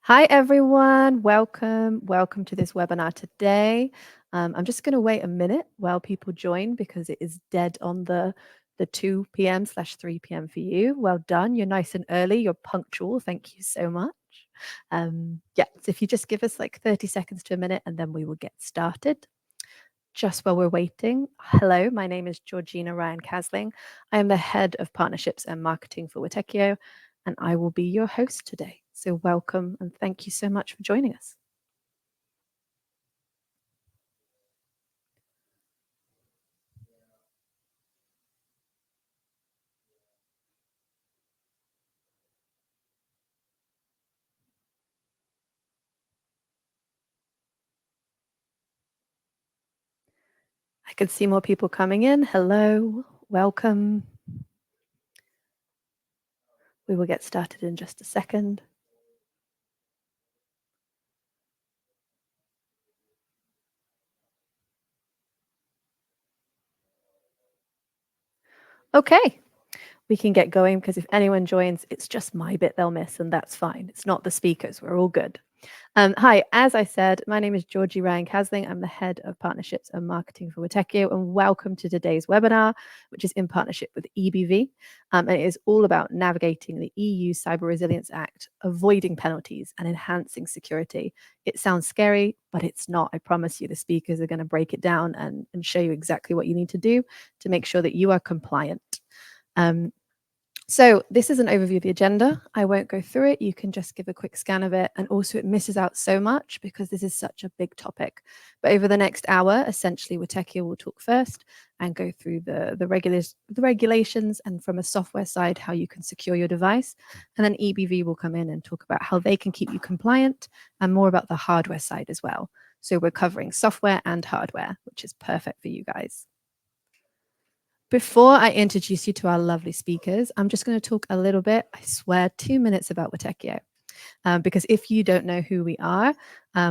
Hi, everyone. Welcome to this webinar today. I'm just going to wait a minute while people join because it is dead on the 2 p.m/3 p.m. for you. Well done. You're nice and early. You're punctual. Thank you so much. Yeah, so if you just give us like 30 seconds to a minute and then we will get started. Just while we're waiting, hello, my name is Georgina Ryan Casling. I am the head of partnerships and marketing for Witekio, and I will be your host today. So welcome and thank you so much for joining us. I can see more people coming in. Hello, welcome. We will get started in just a second. Okay, we can get going because if anyone joins, it's just my bit they'll miss, and that's fine. It's not the speakers. We're all good. Hi, as I said, my name is Georgie Ryan Casling. I'm the head of partnerships and marketing for Witekio, and welcome to today's webinar, which is in partnership with EBV. And it is all about navigating the EU Cyber Resilience Act, avoiding penalties and enhancing security. It sounds scary, but it's not. I promise you, the speakers are going to break it down and show you exactly what you need to do to make sure that you are compliant. So this is an overview of the agenda. I won't go through it. You can just give a quick scan of it. And also it misses out so much because this is such a big topic. But over the next hour, essentially, Witekio will talk first and go through the regulations and from a software side, how you can secure your device. And then EBV will come in and talk about how they can keep you compliant and more about the hardware side as well. So we're covering software and hardware, which is perfect for you guys. Before I introduce you to our lovely speakers, I'm just going to talk a little bit, I swear, 2 minutes about Witekio. Because if you don't know who we are,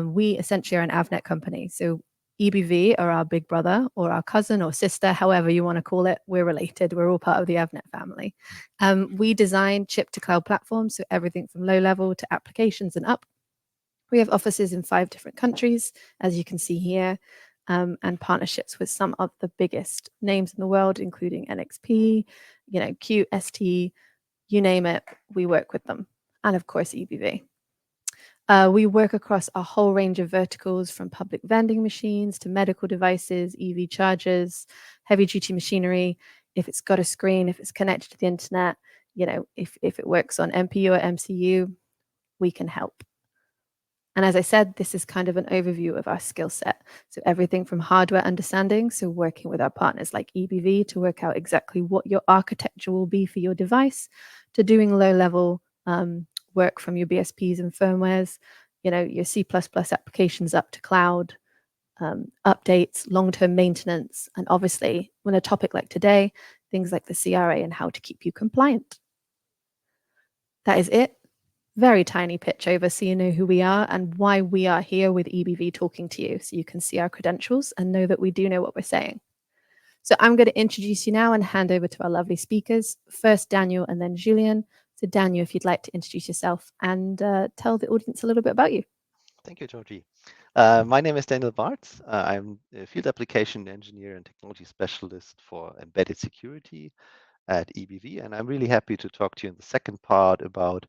we essentially are an AVNet company. So EBV are our big brother or our cousin or sister, however you want to call it. We're related. We're all part of the AVNet family. We design chip-to-cloud platforms, so everything from low level to applications and up. We have offices in 5 different countries, as you can see here. And partnerships with some of the biggest names in the world, including NXP, QST, you name it, we work with them. And of course, EBV. We work across a whole range of verticals from public vending machines to medical devices, EV chargers, heavy duty machinery. If it's got a screen, if it's connected to the internet, if it works on MPU or MCU, we can help. And as I said, this is kind of an overview of our skill set. So everything from hardware understanding, so working with our partners like EBV to work out exactly what your architecture will be for your device, to doing low-level work from your BSPs and firmwares, your C++ applications up to cloud, updates, long-term maintenance, and obviously, when a topic like today, things like the CRA and how to keep you compliant. That is it. Very tiny pitch over so you know who we are and why we are here with EBV talking to you, so you can see our credentials and know that we do know what we're saying. So I'm going to introduce you now and hand over to our lovely speakers. First Daniel and then Julien. So Daniel, if you'd like to introduce yourself and tell the audience a little bit about you. Thank you, Georgie. My name is Daniel Bartz. I'm a field application engineer and technology specialist for embedded security at EBV, and I'm really happy to talk to you in the second part about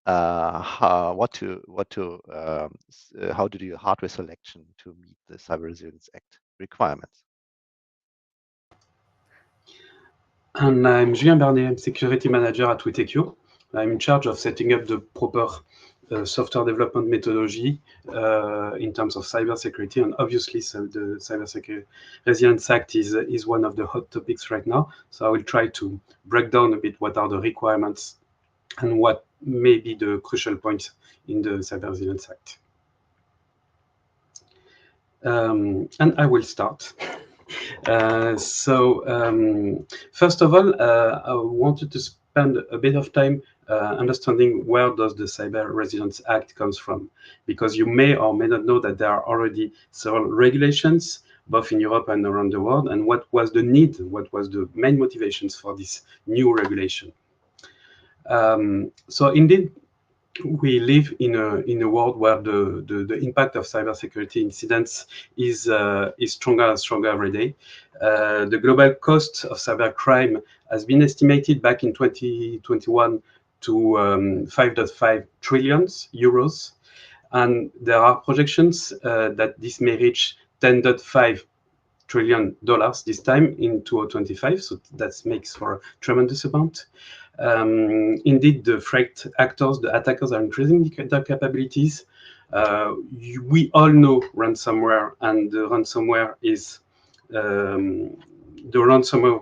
how to do hardware selection to meet the Cyber Resilience Act requirements. And I'm Julien Bernier, I'm security manager at Witekio. I'm in charge of setting up the proper software development methodology in terms of cybersecurity, and obviously the Cybersecurity Resilience Act is one of the hot topics right now. So I will try to break down a bit what are the requirements and what may be the crucial points in the Cyber Resilience Act. And I will start. First of all, I wanted to spend a bit of time understanding where does the Cyber Resilience Act comes from, because you may or may not know that there are already several regulations, both in Europe and around the world, and what was the need, what was the main motivations for this new regulation. So indeed, we live in a world where the impact of cybersecurity incidents is stronger and stronger every day. The global cost of cybercrime has been estimated back in 2021 to 5.5 trillion euros, and there are projections that this may reach 10.5 trillion dollars this time in 2025. So that makes for a tremendous amount. Indeed, the threat actors, the attackers, are increasing their capabilities. We all know ransomware, and the ransomware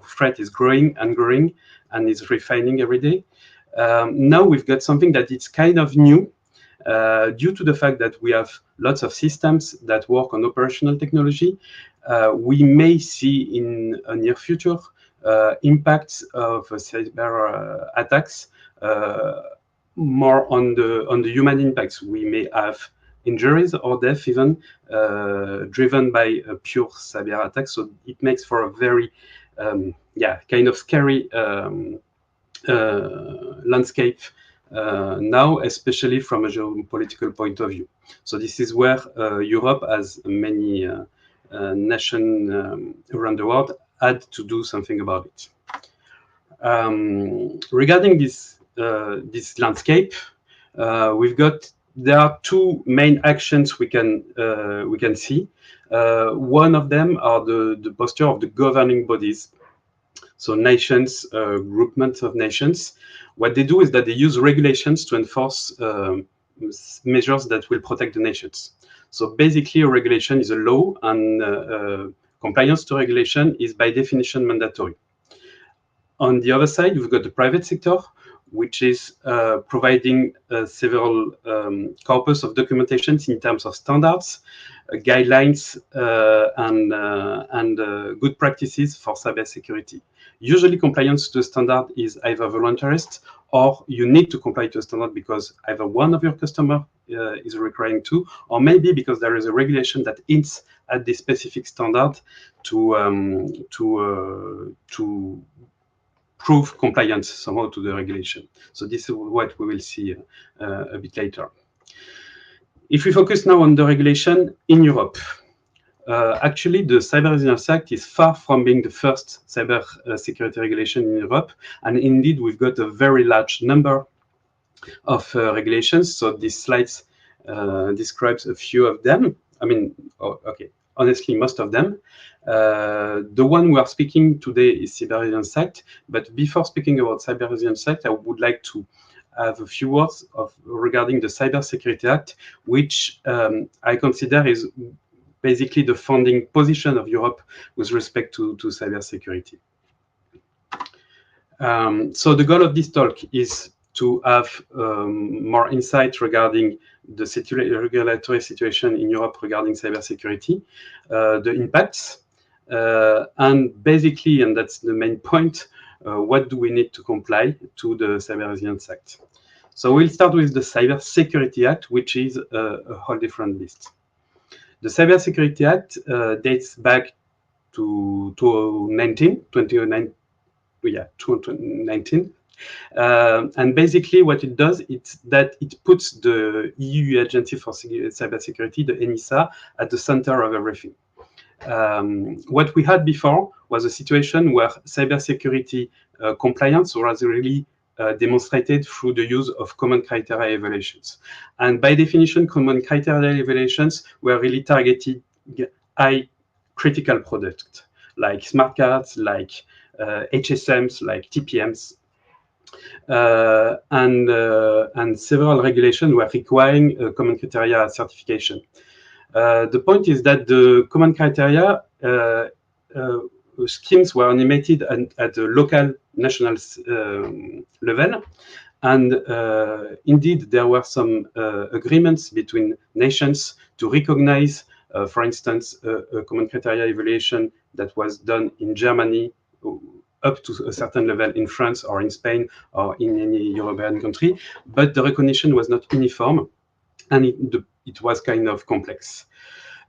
threat is growing and growing, and is refining every day. Now we've got something that is kind of new, due to the fact that we have lots of systems that work on operational technology. We may see in a near future impacts of cyber attacks, more on the human impacts. We may have injuries or death even driven by a pure cyber attack. So it makes for a very kind of scary landscape now, especially from a geopolitical point of view. So this is where Europe, as many nations around the world, had to do something about it. Regarding this landscape, there are two main actions we can see. One of them are the posture of the governing bodies. So nations, groupments of nations, what they do is that they use regulations to enforce measures that will protect the nations. So basically, a regulation is a law, and compliance to regulation is by definition mandatory. On the other side, you've got the private sector, which is providing several corpus of documentations in terms of standards, guidelines, and good practices for cybersecurity. Usually, compliance to the standard is either voluntarist, or you need to comply to a standard because either one of your customers is requiring to, or maybe because there is a regulation that hints at the specific standard to prove compliance somehow to the regulation. So this is what we will see a bit later. If we focus now on the regulation in Europe, actually the Cyber Resilience Act is far from being the first cyber security regulation in Europe, and indeed we've got a very large number of regulations. So this slide describes a few of them. I mean, honestly, most of them. The one we are speaking today is Cyber Resilience Act, but before speaking about Cyber Resilience Act, I would like to have a few words regarding the Cybersecurity Act, which I consider is basically the founding position of Europe with respect to cybersecurity. So the goal of this talk is to have more insight regarding the regulatory situation in Europe regarding cybersecurity, the impacts, and basically, and that's the main point, what do we need to comply to the Cyber Resilience Act? So we'll start with the Cybersecurity Act, which is a whole different list. The Cybersecurity Act dates back to 2019. And basically what it does is that it puts the EU Agency for Cybersecurity, the ENISA, at the center of everything. What we had before was a situation where cybersecurity compliance was really demonstrated through the use of common criteria evaluations. And by definition, common criteria evaluations were really targeted high critical products, like smart cards, like HSMs, like TPMs. And several regulations were requiring common criteria certification. The point is that the common criteria schemes were animated at the local, national level. And indeed, there were some agreements between nations to recognize, for instance, a common criteria evaluation that was done in Germany up to a certain level in France or in Spain or in any European country, but the recognition was not uniform, and it was kind of complex.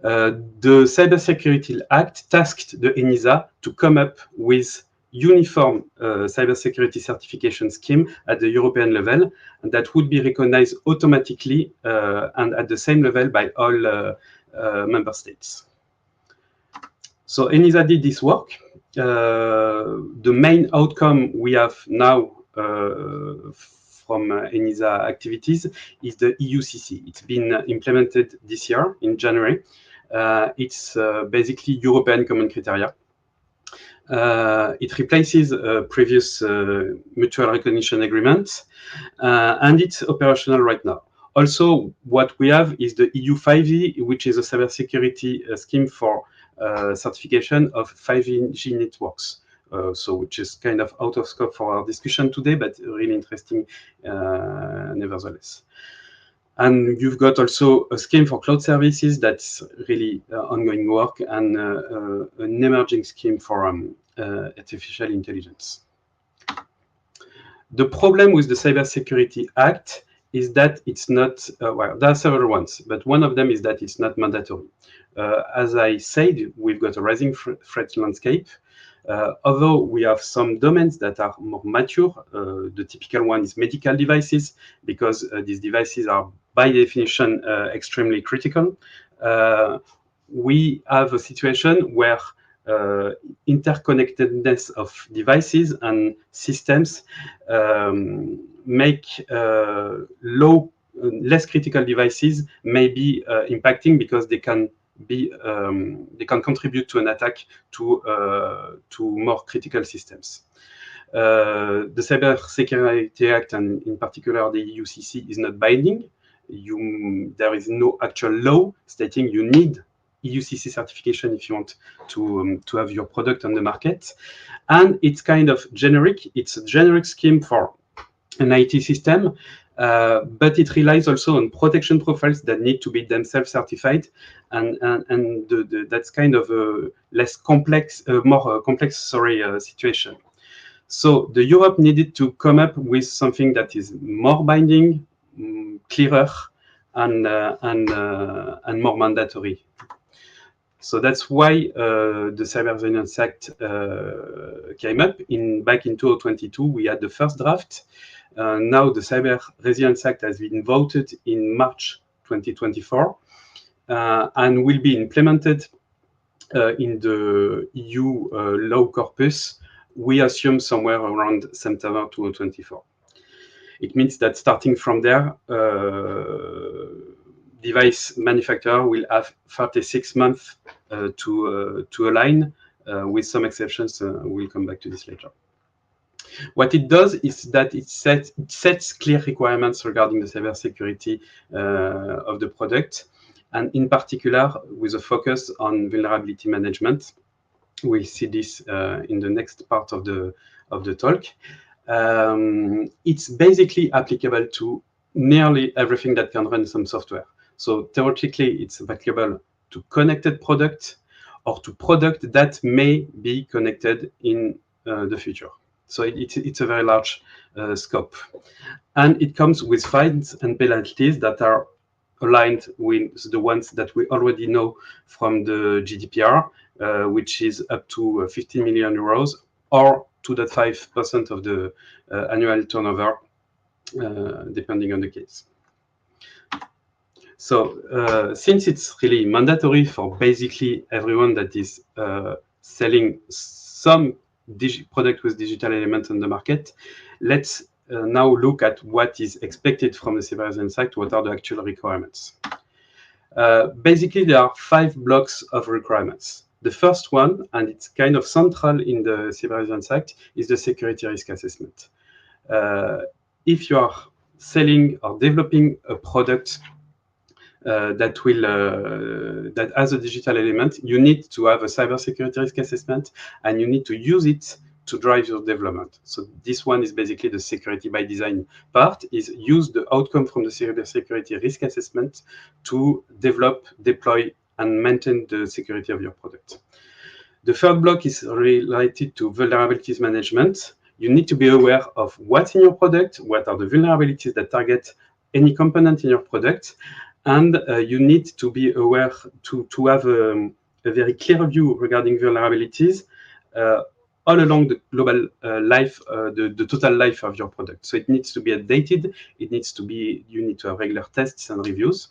The Cybersecurity Act tasked the ENISA to come up with uniform cybersecurity certification scheme at the European level, and that would be recognized automatically and at the same level by all member states. So ENISA did this work. The main outcome we have now from ENISA activities is the EUCC. It's been implemented this year in January. It's basically European common criteria. It replaces previous mutual recognition agreements, and it's operational right now. Also, what we have is the EU5E, which is a cybersecurity scheme for certification of 5G networks. So which is kind of out of scope for our discussion today, but really interesting nevertheless. And you've got also a scheme for cloud services that's really ongoing work, and an emerging scheme for artificial intelligence. The problem with the Cybersecurity Act is that it's not, well, there are several ones, but one of them is that it's not mandatory. As I said, we've got a rising threat landscape. Although we have some domains that are more mature, the typical one is medical devices, because these devices are by definition extremely critical. We have a situation where interconnectedness of devices and systems make less critical devices may be impacting, because they can contribute to an attack to more critical systems. The Cybersecurity Act, and in particular the EUCC, is not binding. There is no actual law stating you need EUCC certification if you want to have your product on the market. And it's kind of generic. It's a generic scheme for an IT system, but it relies also on protection profiles that need to be themselves certified, and that's kind of a less complex, more complex, situation. So the Europe needed to come up with something that is more binding, clearer, and more mandatory. So that's why the Cyber Resilience Act came up. Back in 2022, we had the first draft. Now the Cyber Resilience Act has been voted in March 2024 and will be implemented in the EU law corpus, we assume somewhere around September 2024. It means that starting from there, device manufacturer will have 36 months to align, with some exceptions. We'll come back to this later. What it does is that it sets clear requirements regarding the cybersecurity of the product, and in particular with a focus on vulnerability management. We'll see this in the next part of the talk. It's basically applicable to nearly everything that can run some software. So theoretically, it's applicable to connected products or to products that may be connected in the future. So it's a very large scope. And it comes with fines and penalties that are aligned with the ones that we already know from the GDPR, which is up to 50 million euros or 2.5% of the annual turnover, depending on the case. So since it's really mandatory for basically everyone that is selling some product with digital elements on the market, let's now look at what is expected from the Cyber Resilience Act. What are the actual requirements? Basically, there are 5 blocks of requirements. The first one, and it's kind of central in the Cyber Resilience Act, is the security risk assessment. If you are selling or developing a product that has a digital element, you need to have a cybersecurity risk assessment, and you need to use it to drive your development. So this one is basically the security by design part, is use the outcome from the cybersecurity risk assessment to develop, deploy, and maintain the security of your product. The third block is related to vulnerabilities management. You need to be aware of what's in your product, what are the vulnerabilities that target any component in your product, and you need to be aware to have a very clear view regarding vulnerabilities all along the global life, the total life of your product. So it needs to be updated. It needs to be, you need to have regular tests and reviews.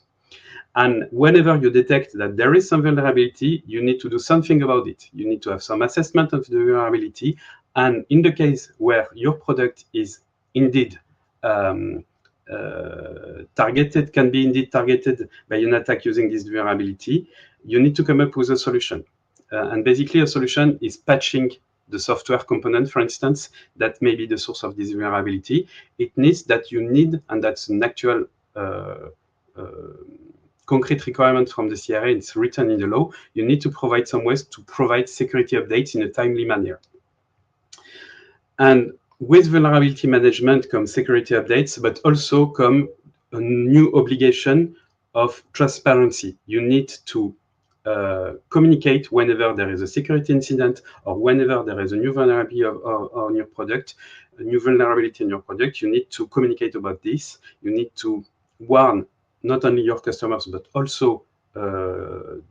And whenever you detect that there is some vulnerability, you need to do something about it. You need to have some assessment of the vulnerability. And in the case where your product is indeed targeted, can be indeed targeted by an attack using this vulnerability, you need to come up with a solution. And basically, a solution is patching the software component, for instance, that may be the source of this vulnerability. It needs that you need, and that's an actual concrete requirement from the CRA, it's written in the law, you need to provide some ways to provide security updates in a timely manner. And with vulnerability management come security updates, but also come a new obligation of transparency. You need to communicate whenever there is a security incident or whenever there is a new vulnerability on your product, a new vulnerability in your product. You need to communicate about this. You need to warn not only your customers, but also the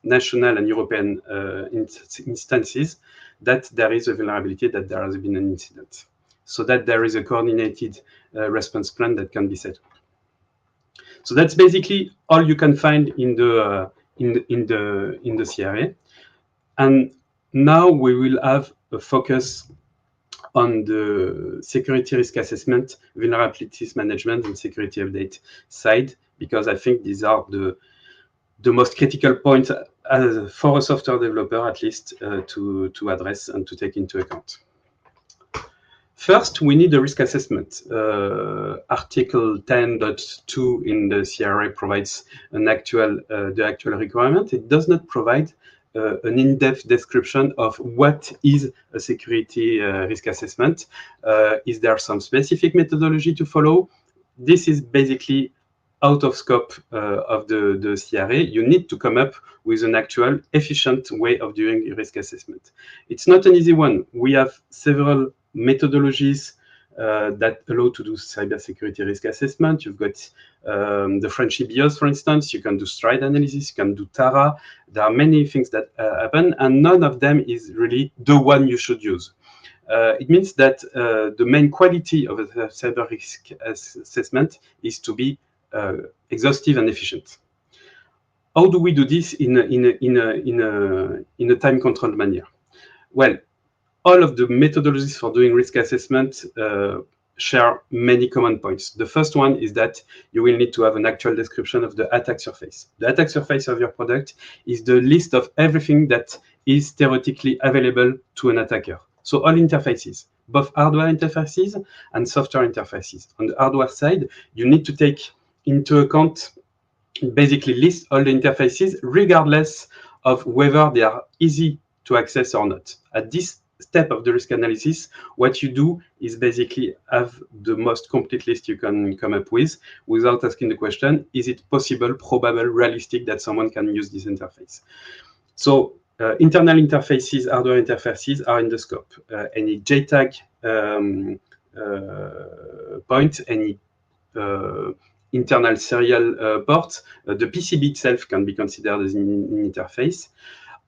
national and European instances that there is a vulnerability, that there has been an incident, so that there is a coordinated response plan that can be set. So that's basically all you can find in the CRA. And now we will have a focus on the security risk assessment, vulnerabilities management, and security update side, because I think these are the most critical points for a software developer, at least, to address and to take into account. First, we need a risk assessment. Article 10.2 in the CRA provides the actual requirement. It does not provide an in-depth description of what is a security risk assessment. Is there some specific methodology to follow? This is basically out of scope of the CRA. You need to come up with an actual efficient way of doing risk assessment. It's not an easy one. We have several methodologies that allow to do cybersecurity risk assessment. You've got the French EBOs, for instance. You can do stride analysis. You can do TARA. There are many things that happen, and none of them is really the one you should use. It means that the main quality of a cyber risk assessment is to be exhaustive and efficient. How do we do this in a time-controlled manner? Well, all of the methodologies for doing risk assessment share many common points. The first one is that you will need to have an actual description of the attack surface. The attack surface of your product is the list of everything that is theoretically available to an attacker. So all interfaces, both hardware interfaces and software interfaces. On the hardware side, you need to take into account, basically list all the interfaces regardless of whether they are easy to access or not. At this step of the risk analysis, what you do is basically have the most complete list you can come up with without asking the question, is it possible, probable, realistic that someone can use this interface? So internal interfaces, hardware interfaces are in the scope. Any JTAG point, any internal serial port, the PCB itself can be considered as an interface.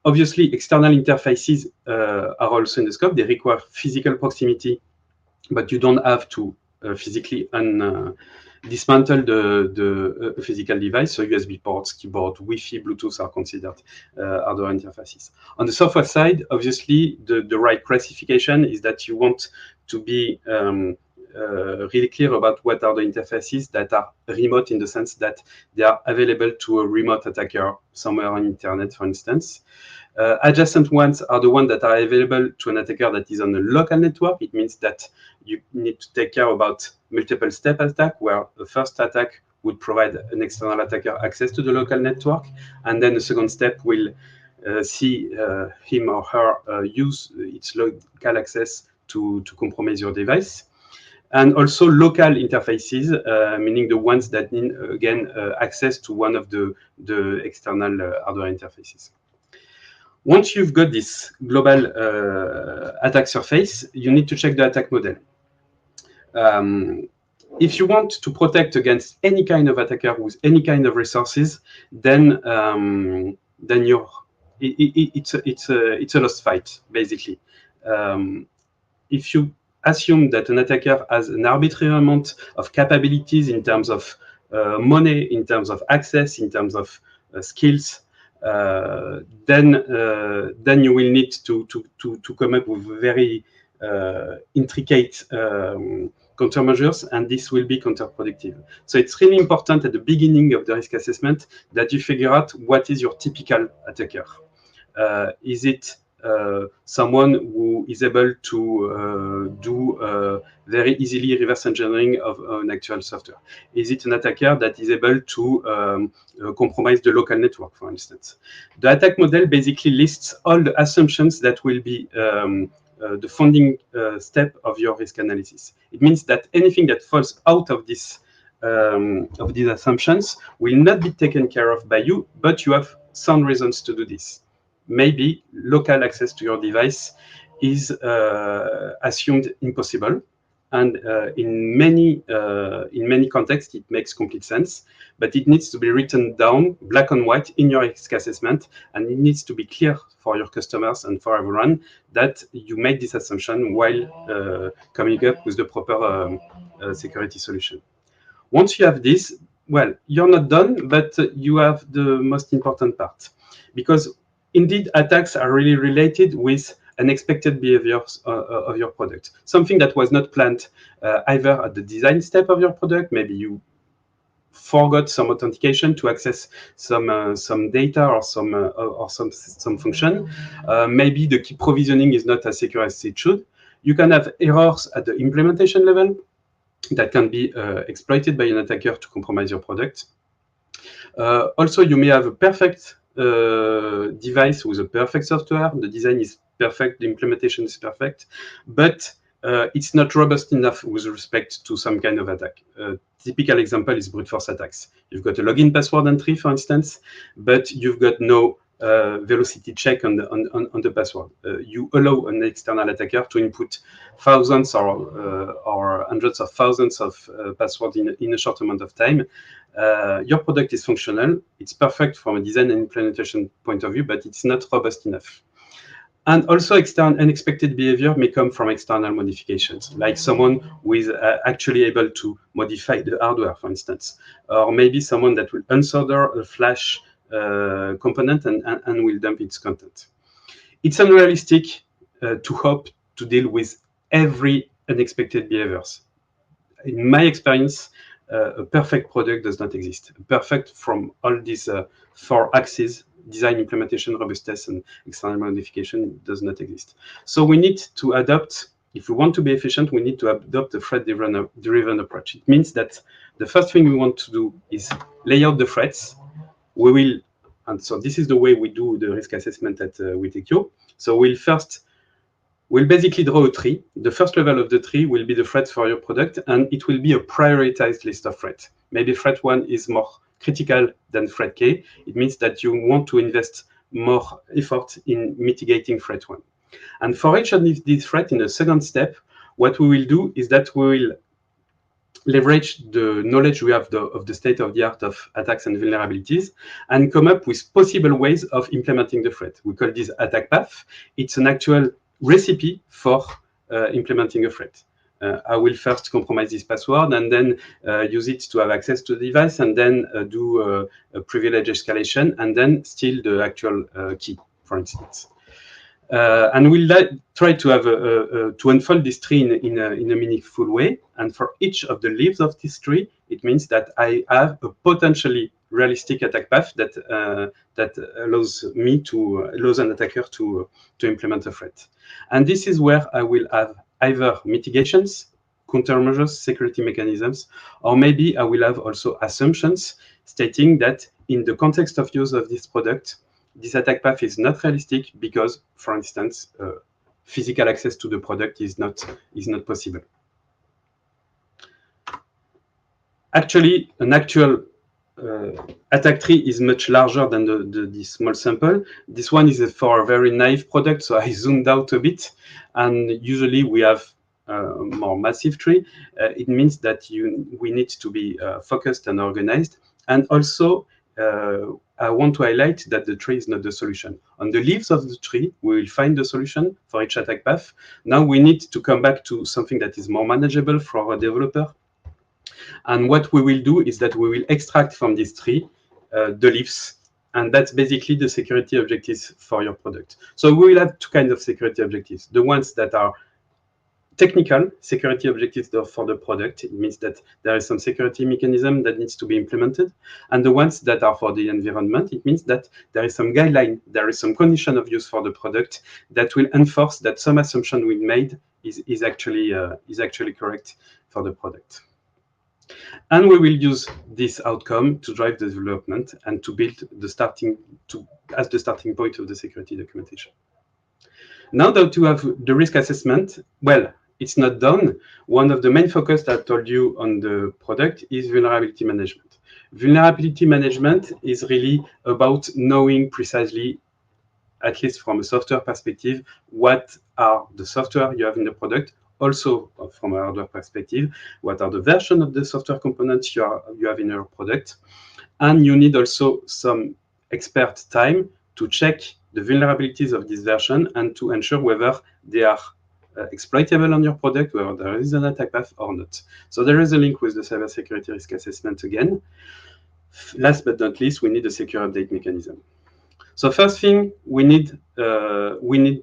Obviously, external interfaces are also in the scope. They require physical proximity, but you don't have to physically dismantle the physical device. So USB ports, keyboard, Wi-Fi, Bluetooth are considered hardware interfaces. On the software side, obviously, the right classification is that you want to be really clear about what are the interfaces that are remote, in the sense that they are available to a remote attacker somewhere on internet, for instance. Adjacent ones are the ones that are available to an attacker that is on a local network. It means that you need to take care about multiple step attack, where the first attack would provide an external attacker access to the local network, and then the second step will see him or her use its local access to compromise your device. And also local interfaces, meaning the ones that need, again, access to one of the external hardware interfaces. Once you've got this global attack surface, you need to check the attack model. If you want to protect against any kind of attacker with any kind of resources, then your it's a lost fight, basically. If you assume that an attacker has an arbitrary amount of capabilities in terms of money, in terms of access, in terms of skills, then you will need to come up with very intricate countermeasures, and this will be counterproductive. So it's really important at the beginning of the risk assessment that you figure out what is your typical attacker. Is it someone who is able to do very easily reverse engineering of an actual software? Is it an attacker that is able to compromise the local network, for instance? The attack model basically lists all the assumptions that will be the founding step of your risk analysis. It means that anything that falls out of these assumptions will not be taken care of by you, but you have sound reasons to do this. Maybe local access to your device is assumed impossible, and in many contexts it makes complete sense, but it needs to be written down black and white in your risk assessment, and it needs to be clear for your customers and for everyone that you made this assumption while coming up with the proper security solution. Once you have this, well, you're not done, but you have the most important part, because indeed attacks are really related with unexpected behaviors of your product. Something that was not planned either at the design step of your product. Maybe you forgot some authentication to access some data or some function. Maybe the key provisioning is not as secure as it should. You can have errors at the implementation level that can be exploited by an attacker to compromise your product. Also, you may have a perfect device with a perfect software. The design is perfect, the implementation is perfect, but it's not robust enough with respect to some kind of attack. Typical example is brute force attacks. You've got a login password entry, for instance, but you've got no velocity check on the password. You allow an external attacker to input thousands or hundreds of thousands of passwords in a short amount of time. Your product is functional. It's perfect from a design and implementation point of view, but it's not robust enough. And also, unexpected behavior may come from external modifications, like someone who is actually able to modify the hardware, for instance, or maybe someone that will unsolder a flash component and will dump its content. It's unrealistic to hope to deal with every unexpected behaviors. In my experience, a perfect product does not exist. Perfect from all these 4 axes: design, implementation, robustness, and external modification does not exist. So we need to adopt, if we want to be efficient, we need to adopt a threat-driven approach. It means that the first thing we want to do is lay out the threats. We will, and so this is the way we do the risk assessment at Witekio. So we'll basically draw a tree. The first level of the tree will be the threats for your product, and it will be a prioritized list of threats. Maybe threat 1 is more critical than threat K. It means that you want to invest more effort in mitigating threat 1. And for each of these threats, in the second step, what we will do is that we will leverage the knowledge we have of the state of the art of attacks and vulnerabilities and come up with possible ways of implementing the threat. We call this attack path. It's an actual recipe for implementing a threat. I will first compromise this password and then use it to have access to the device, and then do a privilege escalation, and then steal the actual key, for instance. And we'll try to have to unfold this tree in a meaningful way. And for each of the leaves of this tree, it means that I have a potentially realistic attack path that allows an attacker to implement a threat. And this is where I will have either mitigations, countermeasures, security mechanisms, or maybe I will have also assumptions stating that in the context of use of this product, this attack path is not realistic because, for instance, physical access to the product is not possible. Actually, an actual attack tree is much larger than this small sample. This one is for a very naive product, so I zoomed out a bit. And usually we have a more massive tree. It means that we need to be focused and organized. And also, I want to highlight that the tree is not the solution. On the leaves of the tree, we will find the solution for each attack path. Now we need to come back to something that is more manageable for our developer. And what we will do is that we will extract from this tree the leaves. And that's basically the security objectives for your product. So we will have two kinds of security objectives. The ones that are technical security objectives for the product. It means that there is some security mechanism that needs to be implemented. And the ones that are for the environment, it means that there is some guideline, there is some condition of use for the product that will enforce that some assumption we made is actually correct for the product. And we will use this outcome to drive the development and to build as the starting point of the security documentation. Now that you have the risk assessment, well, it's not done. One of the main focus that I told you on the product is vulnerability management. Vulnerability management is really about knowing precisely, at least from a software perspective, what are the software you have in the product. Also, from a hardware perspective, what are the version of the software components you have in your product. And you need also some expert time to check the vulnerabilities of this version and to ensure whether they are exploitable on your product, whether there is an attack path or not. So there is a link with the cybersecurity risk assessment again. Last but not least, we need a secure update mechanism. So first thing, we need to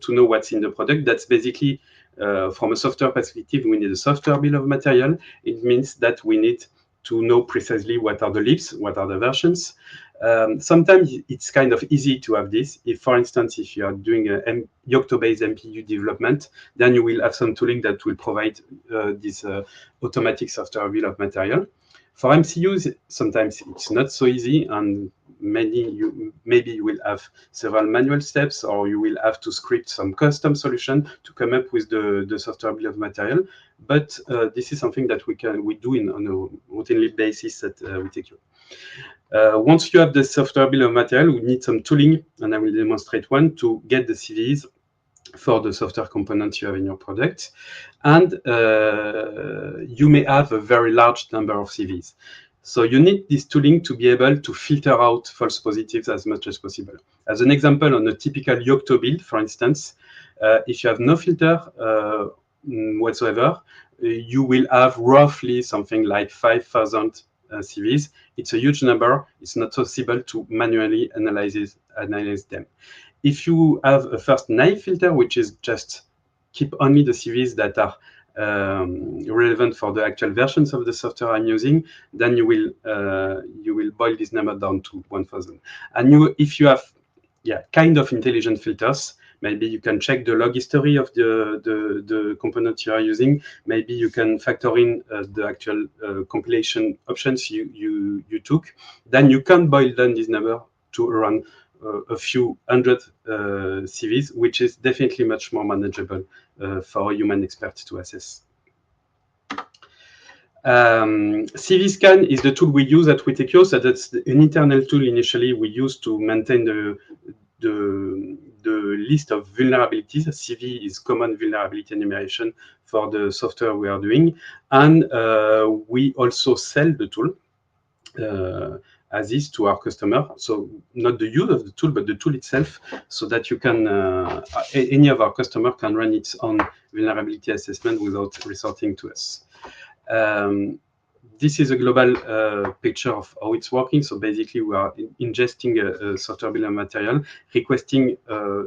know what's in the product. That's basically, from a software perspective, we need a software bill of material. It means that we need to know precisely what are the leaves, what are the versions. Sometimes it's kind of easy to have this. If, for instance, if you are doing a Yocto-based MPU development, then you will have some tooling that will provide this automatic software bill of material. For MCUs, sometimes it's not so easy, and maybe you will have several manual steps, or you will have to script some custom solution to come up with the software bill of material. But this is something that we do on a routinely basis at Witekio. Once you have the software bill of material, we need some tooling, and I will demonstrate one to get the CVEs for the software components you have in your product. And you may have a very large number of CVs. So you need this tooling to be able to filter out false positives as much as possible. As an example, on a typical Yocto build, for instance, if you have no filter whatsoever, you will have roughly something like 5,000 CVs. It's a huge number. It's not possible to manually analyze them. If you have a first naive filter, which is just keep only the CVs that are relevant for the actual versions of the software I'm using, then you will boil this number down to 1,000. And if you have kind of intelligent filters, maybe you can check the log history of the component you are using. Maybe you can factor in the actual compilation options you took. Then you can boil down this number to around a few hundred CVs, which is definitely much more manageable for a human expert to assess. CV scan is the tool we use at Witekio. So that's an internal tool initially we use to maintain the list of vulnerabilities. CV is common vulnerability enumeration for the software we are doing. And we also sell the tool as is to our customer. So not the use of the tool, but the tool itself, so that you can, any of our customer can run its own vulnerability assessment without resorting to us. This is a global picture of how it's working. So basically, we are ingesting a software bill of material, requesting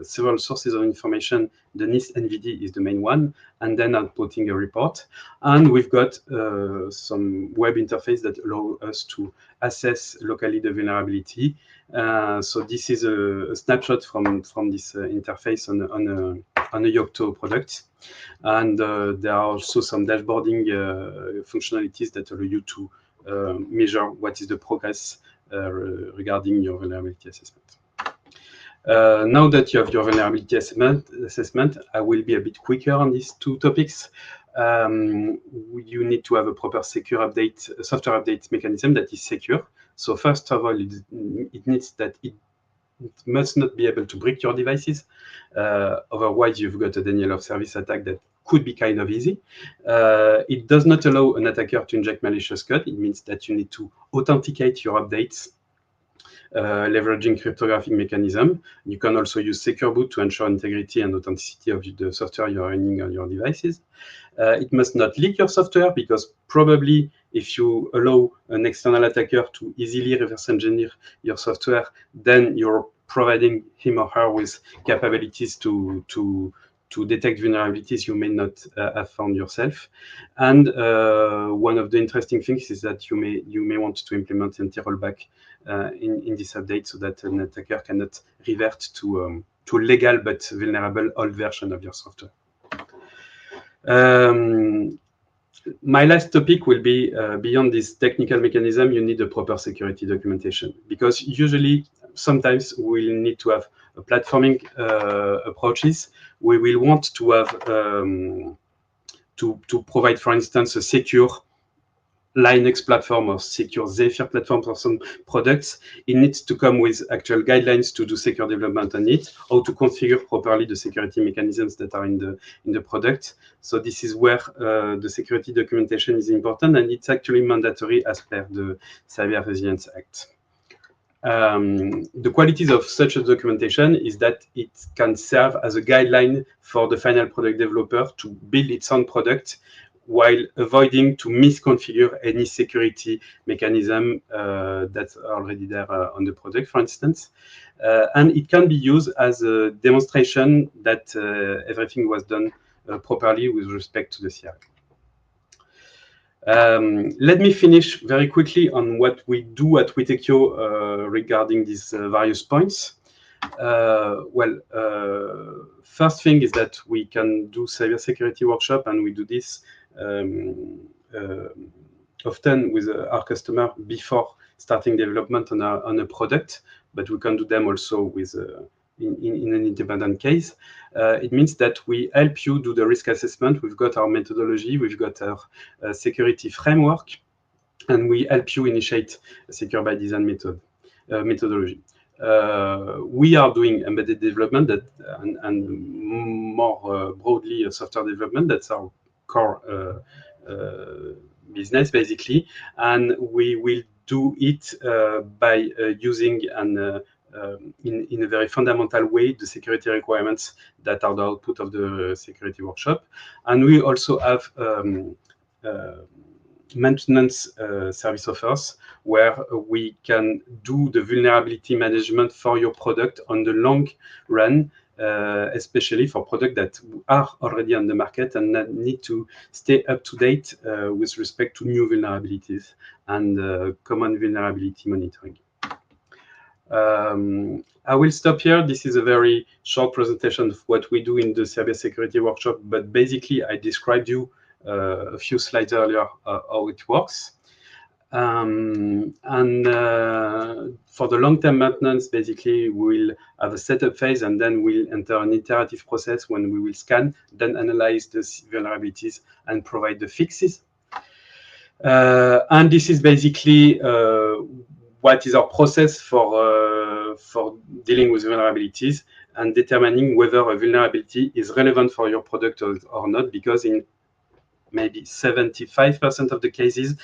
several sources of information. The NIST NVD is the main one, and then outputting a report. And we've got some web interface that allow us to assess locally the vulnerability. So this is a snapshot from this interface on a Yocto product. And there are also some dashboarding functionalities that allow you to measure what is the progress regarding your vulnerability assessment. Now that you have your vulnerability assessment, I will be a bit quicker on these two topics. You need to have a proper software update mechanism that is secure. So first of all, it needs that it must not be able to break your devices. Otherwise, you've got a denial of service attack that could be kind of easy. It does not allow an attacker to inject malicious code. It means that you need to authenticate your updates. leveraging cryptographic mechanism. You can also use secure boot to ensure integrity and authenticity of the software you're running on your devices. It must not leak your software, because probably if you allow an external attacker to easily reverse engineer your software, then you're providing him or her with capabilities to detect vulnerabilities you may not have found yourself. And one of the interesting things is that you may want to implement anti-rollback in this update, so that an attacker cannot revert to legal but vulnerable old version of your software. My last topic will be beyond this technical mechanism, you need a proper security documentation, because usually, sometimes we'll need to have a platforming approaches. We will want to have to provide, for instance, a secure Linux platform or secure Zephyr platform for some products. It needs to come with actual guidelines to do secure development on it, how to configure properly the security mechanisms that are in the product. So this is where the security documentation is important, and it's actually mandatory as per the Cyber Resilience Act. The qualities of such a documentation is that it can serve as a guideline for the final product developer to build its own product, while avoiding to misconfigure any security mechanism that's already there on the product, for instance. And it can be used as a demonstration that everything was done properly with respect to the CRM. Let me finish very quickly on what we do at Witekio regarding these various points. First thing is that we can do cybersecurity workshop, and we do this often with our customer before starting development on a product, but we can do them also with in an independent case. It means that we help you do the risk assessment. We've got our methodology, we've got our security framework, and we help you initiate a secure by design methodology. We are doing embedded development and more broadly software development. That's our core business, basically, and we will do it by using in a very fundamental way the security requirements that are the output of the security workshop. And we also have maintenance service offers, where we can do the vulnerability management for your product on the long run, especially for products that are already on the market and that need to stay up to date with respect to new vulnerabilities and common vulnerability monitoring. I will stop here. This is a very short presentation of what we do in the cybersecurity workshop, but basically I described you a few slides earlier how it works. And for the long-term maintenance, basically we'll have a setup phase, and then we'll enter an iterative process when we will scan, then analyze the vulnerabilities and provide the fixes. And this is basically what is our process for dealing with vulnerabilities and determining whether a vulnerability is relevant for your product or not, because in maybe 75% of the cases,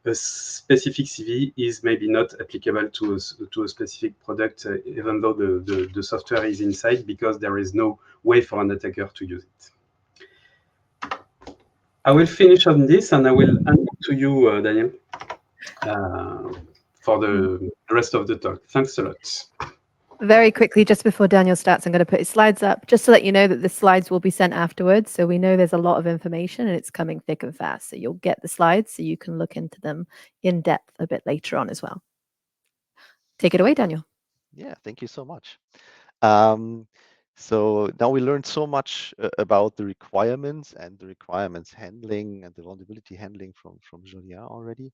a specific CV is maybe not applicable to a specific product, even though the software is inside, because there is no way for an attacker to use it. I will finish on this, and I will hand it to you, Daniel, for the rest of the talk. Thanks a lot. Very quickly, just before Daniel starts, I'm going to put his slides up, just to let you know that the slides will be sent afterwards. So we know there's a lot of information and it's coming thick and fast. So you'll get the slides so you can look into them in depth a bit later on as well. Take it away, Daniel. Yeah, thank you so much. So now we learned so much about the requirements and the requirements handling and the vulnerability handling from Julien already.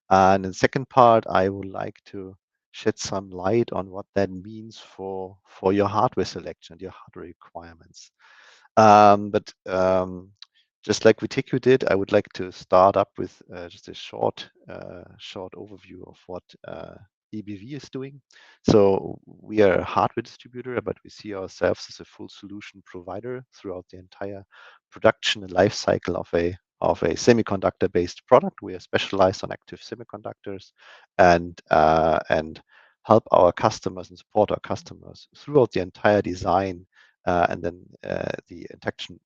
And in the second part, I would like to shed some light on what that means for your hardware selection, your hardware requirements. Just like Witekio did, I would like to start up with just a short overview of what EBV is doing. So we are a hardware distributor, but we see ourselves as a full solution provider throughout the entire production and life cycle of a semiconductor-based product. We are specialized on active semiconductors and help our customers and support our customers throughout the entire design and then the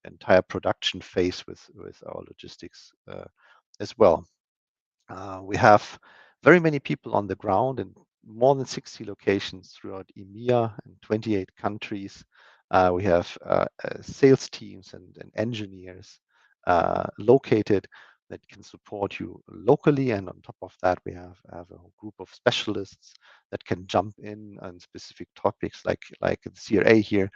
entire production phase with our logistics as well. We have very many people on the ground in more than 60 locations throughout EMEA and 28 countries. We have sales teams and engineers located that can support you locally. And on top of that, we have a group of specialists that can jump in on specific topics like the CRA here,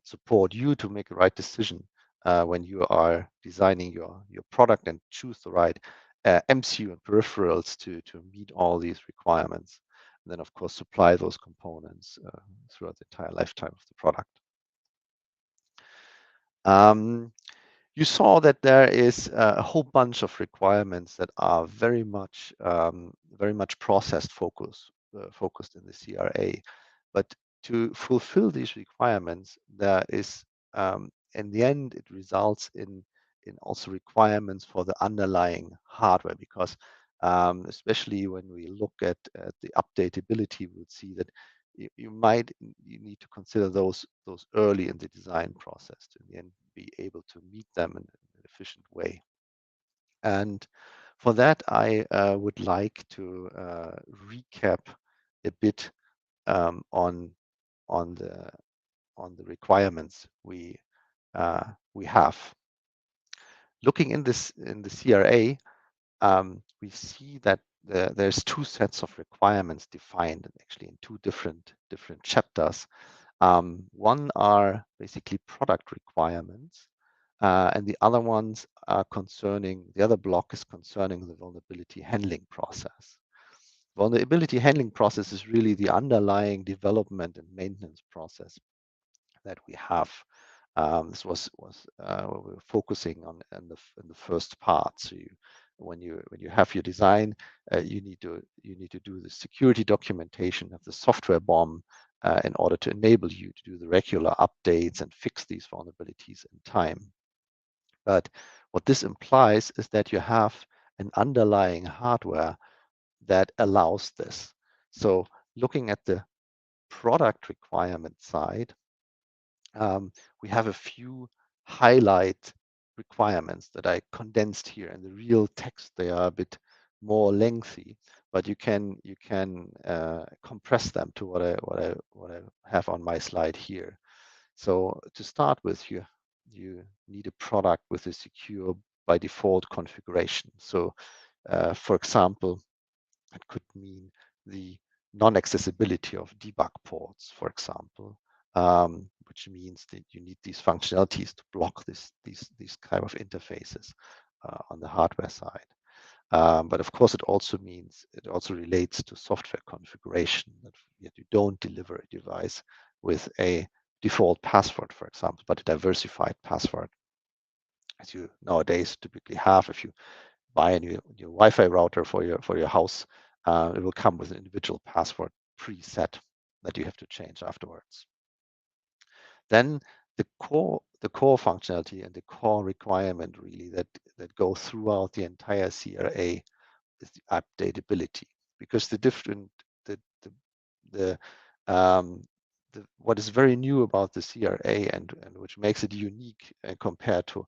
support you to make the right decision when you are designing your product and choose the right MCU and peripherals to meet all these requirements. And then, of course, supply those components throughout the entire lifetime of the product. You saw that there is a whole bunch of requirements that are very much process focused in the CRA. But to fulfill these requirements, there is in the end, it results in also requirements for the underlying hardware, because especially when we look at the updatability, we'll see that you need to consider those early in the design process to in the end be able to meet them in an efficient way. And for that, I would like to recap a bit on the requirements we have. Looking in the CRA, we see that there's two sets of requirements defined actually in two different chapters. One are basically product requirements, and the other ones are the other block is concerning the vulnerability handling process. Vulnerability handling process is really the underlying development and maintenance process that we have. This was what we were focusing on in the first part. So when you have your design, you need to do the security documentation of the software bomb in order to enable you to do the regular updates and fix these vulnerabilities in time. But what this implies is that you have an underlying hardware that allows this. So looking at the product requirement side, we have a few highlight requirements that I condensed here. In the real text, they are a bit more lengthy, but you can compress them to what I have on my slide here. So to start with, you need a product with a secure by default configuration. So for example, it could mean the non-accessibility of debug ports, for example, which means that you need these functionalities to block these kind of interfaces on the hardware side. But of course, it also relates to software configuration, that you don't deliver a device with a default password, for example, but a diversified password, as you nowadays typically have. If you buy a new Wi-Fi router for your house, it will come with an individual password preset that you have to change afterwards. Then the core functionality and the core requirement really that go throughout the entire CRA is the updatability, because what is very new about the CRA and which makes it unique compared to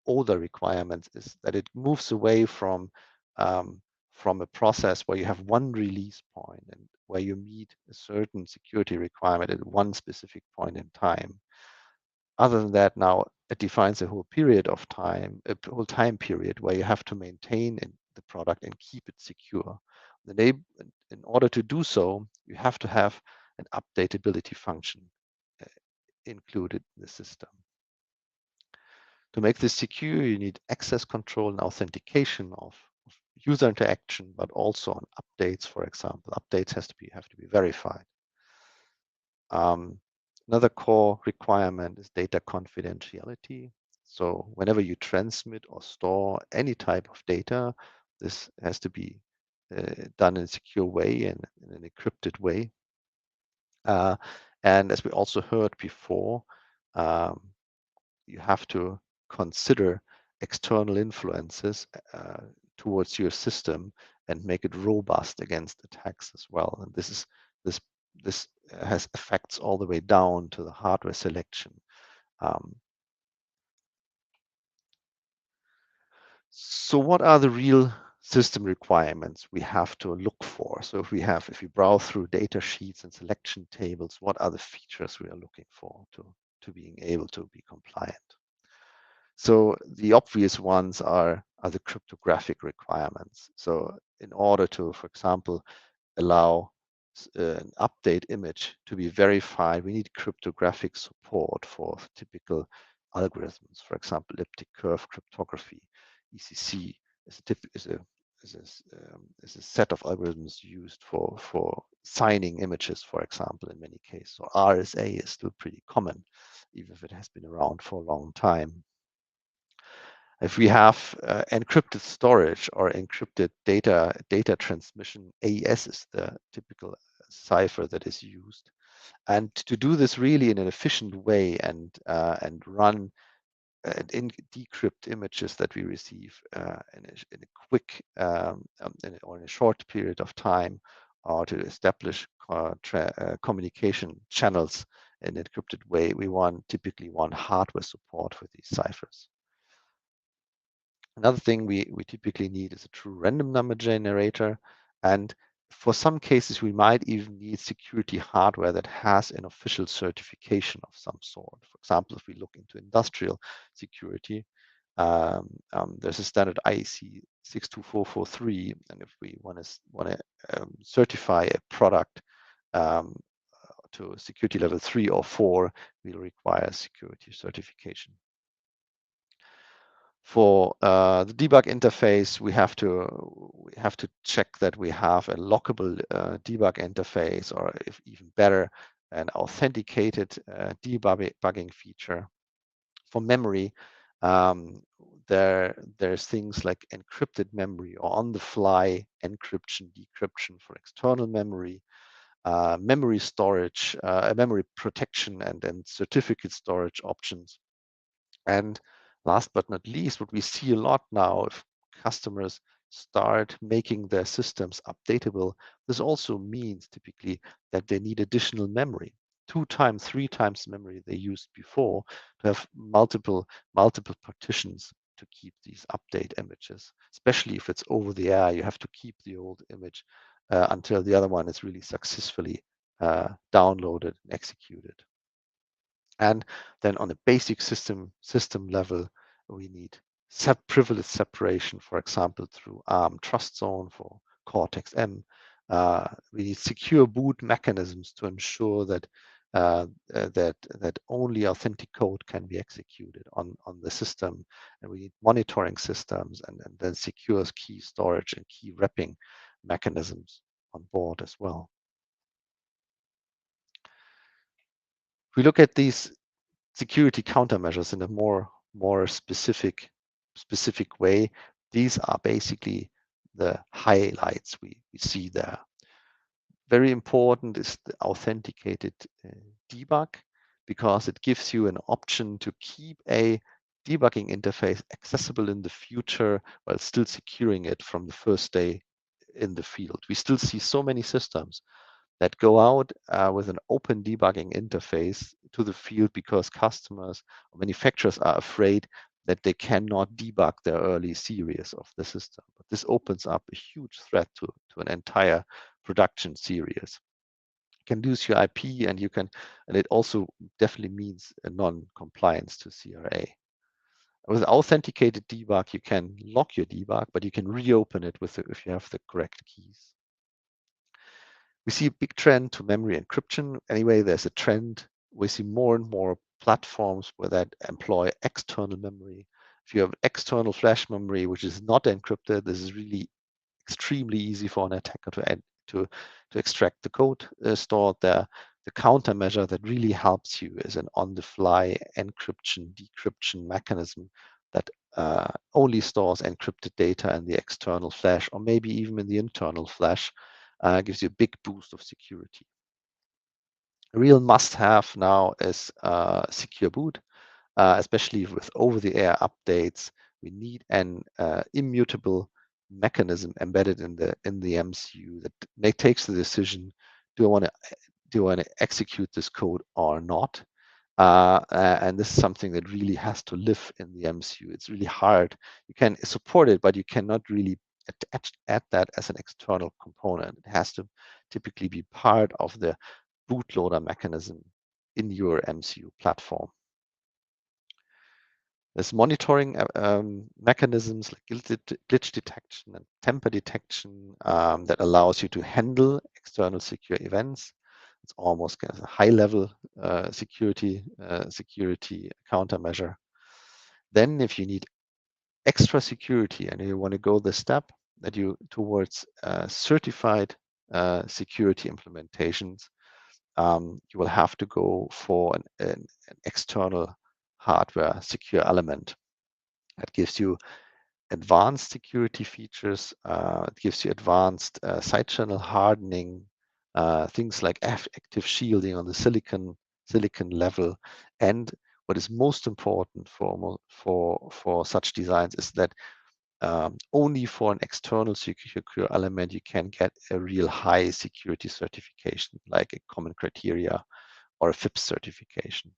older requirements is that it moves away from a process where you have one release point and where you meet a certain security requirement at one specific point in time. Other than that, now it defines a whole period of time, a whole time period where you have to maintain the product and keep it secure. In order to do so, you have to have an updatability function included in the system. To make this secure, you need access control and authentication of user interaction, but also on updates, for example. Updates have to be verified. Another core requirement is data confidentiality. So whenever you transmit or store any type of data, this has to be done in a secure way and in an encrypted way. And as we also heard before, you have to consider external influences towards your system and make it robust against attacks as well. And this has effects all the way down to the hardware selection. So what are the real system requirements we have to look for? So if we browse through data sheets and selection tables, what are the features we are looking for to being able to be compliant? So the obvious ones are the cryptographic requirements. So in order to, for example, allow an update image to be verified, we need cryptographic support for typical algorithms. For example, elliptic curve cryptography, ECC is a set of algorithms used for signing images, for example, in many cases. So RSA is still pretty common, even if it has been around for a long time. If we have encrypted storage or encrypted data transmission, AES is the typical cipher that is used. And to do this really in an efficient way and run and decrypt images that we receive in a quick or in a short period of time, or to establish communication channels in an encrypted way, we typically want hardware support for these ciphers. Another thing we typically need is a true random number generator. And for some cases, we might even need security hardware that has an official certification of some sort. For example, if we look into industrial security, there's a standard IEC 62443. And if we want to certify a product to security level 3 or 4, we'll require security certification. For the debug interface, we have to check that we have a lockable debug interface, or if even better, an authenticated debugging feature. For memory, there's things like encrypted memory or on-the-fly encryption, decryption for external memory, memory storage, memory protection, and certificate storage options. And last but not least, what we see a lot now, if customers start making their systems updatable, this also means typically that they need additional memory, 2 times, 3 times the memory they used before, to have multiple partitions to keep these update images. Especially if it's over the air, you have to keep the old image until the other one is really successfully downloaded and executed. And then on a basic system level, we need privilege separation, for example, through ARM Trust Zone for Cortex-M. We need secure boot mechanisms to ensure that that only authentic code can be executed on the system, and we need monitoring systems and then secure key storage and key wrapping mechanisms on board as well. If we look at these security countermeasures in a more specific way, these are basically the highlights we see there. Very important is the authenticated debug, because it gives you an option to keep a debugging interface accessible in the future while still securing it from the first day in the field. We still see so many systems that go out with an open debugging interface to the field because customers or manufacturers are afraid that they cannot debug their early series of the system. But this opens up a huge threat to an entire production series. You can lose your IP, and it also definitely means a non-compliance to CRA. With authenticated debug, you can lock your debug, but you can reopen it if you have the correct keys. We see a big trend to memory encryption. Anyway, there's a trend. We see more and more platforms that employ external memory. If you have external flash memory, which is not encrypted, this is really extremely easy for an attacker to extract the code stored there. The countermeasure that really helps you is an on-the-fly encryption, decryption mechanism that only stores encrypted data in the external flash, or maybe even in the internal flash. Gives you a big boost of security. A real must-have now is secure boot, especially with over-the-air updates. We need an immutable mechanism embedded in the MCU that takes the decision: do I want to execute this code or not? And this is something that really has to live in the MCU. It's really hard. You can support it, but you cannot really add that as an external component. It has to typically be part of the bootloader mechanism in your MCU platform. There's monitoring mechanisms like glitch detection and tamper detection that allows you to handle external secure events. It's almost kind of a high-level security countermeasure. Then, if you need extra security and you want to go the step that you towards certified security implementations, you will have to go for an external hardware secure element that gives you advanced security features. It gives you advanced side channel hardening, things like active shielding on the silicon level. And what is most important for such designs is that only for an external secure element you can get a real high security certification, like a common criteria or a FIPS certification.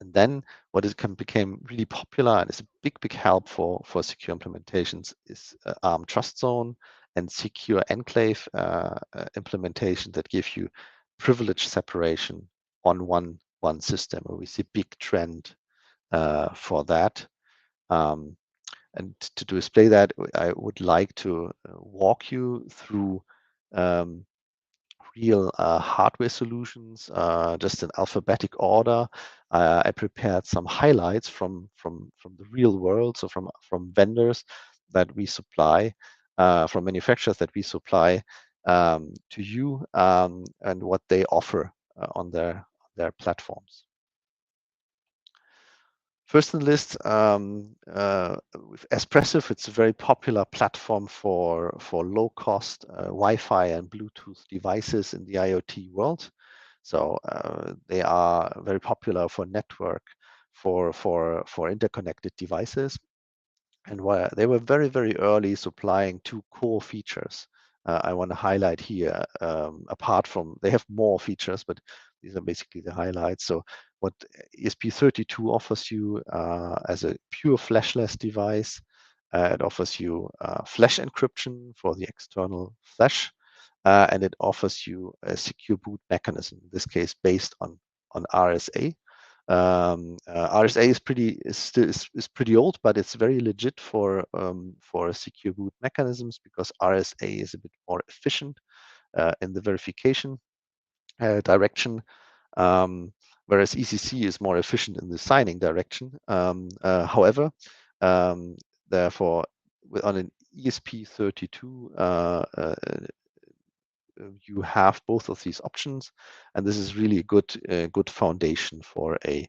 And then what became really popular and is a big help for secure implementations is ARM Trust Zone and secure enclave implementation that give you privilege separation on one system. We see a big trend for that. And to display that, I would like to walk you through real hardware solutions, just in alphabetic order. I prepared some highlights from the real world, so from vendors that we supply, from manufacturers that we supply to you, and what they offer on their platforms. First in the list, with Espressif, it's a very popular platform for low-cost Wi-Fi and Bluetooth devices in the IoT world. So they are very popular for network, for interconnected devices. And they were very early supplying two core features I want to highlight here. Apart from, they have more features, but these are basically the highlights. So what ESP32 offers you as a pure flashless device, it offers you flash encryption for the external flash, and it offers you a secure boot mechanism, in this case based on RSA. RSA is pretty old, but it's very legit for secure boot mechanisms because RSA is a bit more efficient in the verification direction, whereas ECC is more efficient in the signing direction. However, therefore, on an ESP32, you have both of these options, and this is really a good foundation for a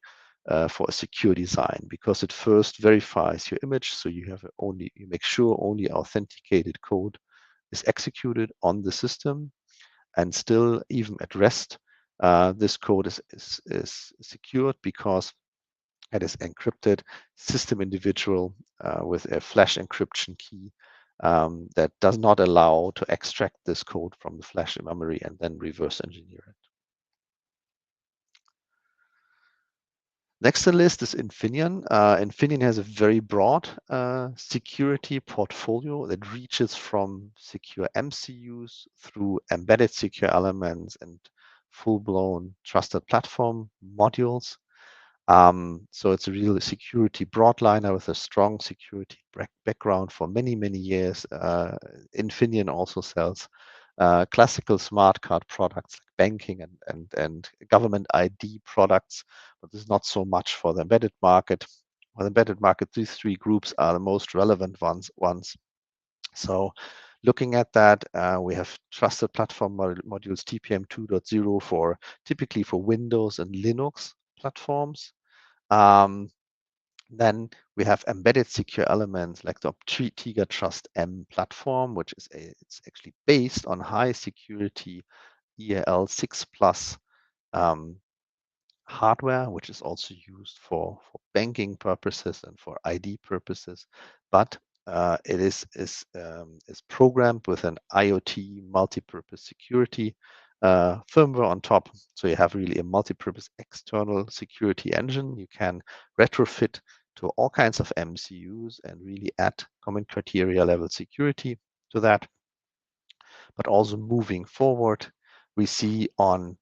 secure design, because it first verifies your image, so you make sure only authenticated code is executed on the system, and still even at rest, this code is secured because it is encrypted system individual with a flash encryption key that does not allow to extract this code from the flash memory and then reverse engineer it. Next on the list is Infineon. Infineon has a very broad security portfolio that reaches from secure MCUs through embedded secure elements and full-blown trusted platform modules. So it's a real security broadliner with a strong security background for many years. Infineon also sells classical smart card products like banking and government ID products, but this is not so much for the embedded market. For the embedded market, these three groups are the most relevant ones. So looking at that, we have trusted platform modules TPM 2.0 typically for Windows and Linux platforms. Then we have embedded secure elements like the Optiga Trust M platform, which is it's actually based on high security EAL6 Plus hardware, which is also used for banking purposes and for ID purposes. But it is programmed with an IoT multi-purpose security firmware on top. So you have really a multi-purpose external security engine. You can retrofit to all kinds of MCUs and really add common criteria level security to that. But also moving forward, we see on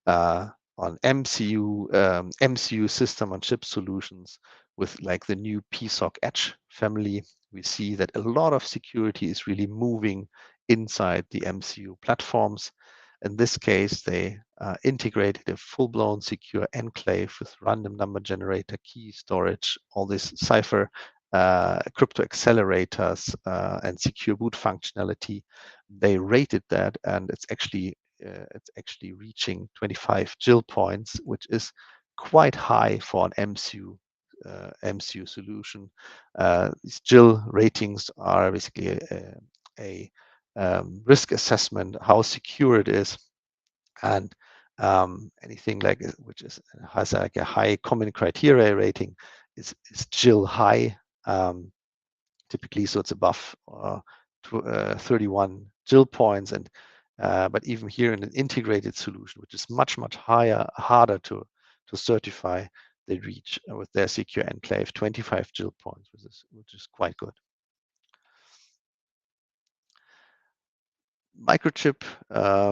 MCU system on chip solutions with like the new PSOC Edge family, we see that a lot of security is really moving inside the MCU platforms. In this case, they integrated a full-blown secure enclave with random number generator, key storage, all this cipher, crypto accelerators, and secure boot functionality. They rated that, and it's actually reaching 25 Jill points, which is quite high for an MCU solution. These Jill ratings are basically a risk assessment, how secure it is, and anything like which has like a high common criteria rating is Jill high. Typically, so it's above 31 Jill points, and but even here in an integrated solution, which is much harder to certify, they reach with their secure enclave 25 Jill points, which is quite good. Microchip,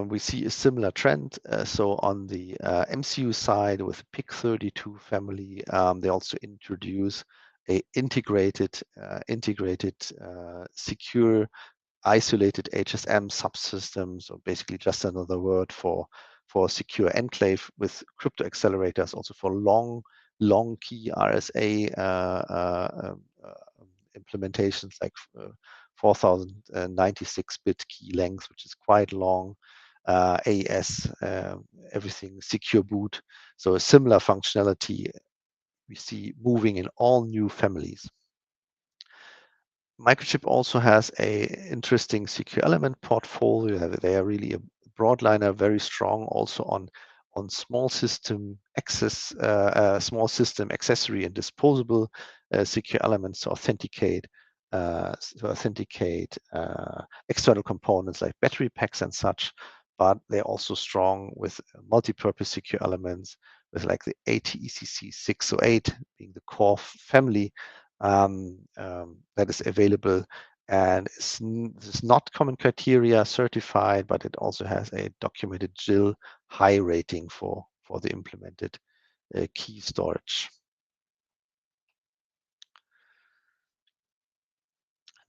we see a similar trend. So on the MCU side with PIC32 family, they also introduce a integrated secure isolated HSM subsystem. So basically just another word for secure enclave with crypto accelerators, also for long key RSA implementations like 4096-bit key length, which is quite long. AES, everything secure boot. So a similar functionality we see moving in all new families. Microchip also has a interesting secure element portfolio. They are really a broadliner, very strong also on small system access, small system accessory and disposable secure elements to authenticate external components like battery packs and such. But they're also strong with multi-purpose secure elements with like the ATECC 608 being the core family that is available, and it's not common criteria certified, but it also has a documented Jill high rating for the implemented key storage.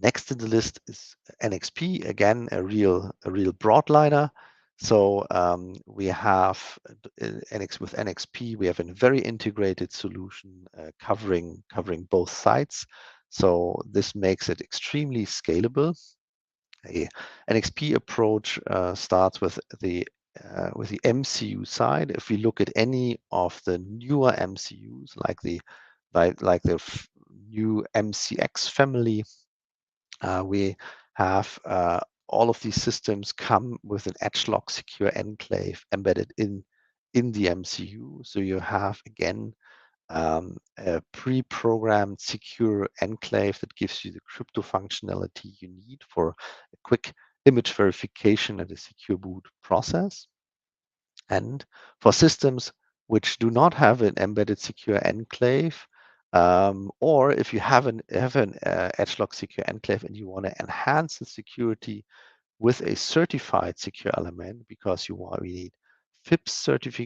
Next in the list is NXP, again a real broadliner. So we have with NXP, we have a very integrated solution covering both sides. So this makes it extremely scalable. A NXP approach starts with the MCU side. If we look at any of the newer MCUs, like the new MCX family, we have all of these systems come with an edge-lock secure enclave embedded in the MCU. So you have, again, a pre-programmed secure enclave that gives you the crypto functionality you need for a quick image verification and a secure boot process. And for systems which do not have an embedded secure enclave, or if you have an edge-lock secure enclave and you want to enhance the security with a certified secure element, because we need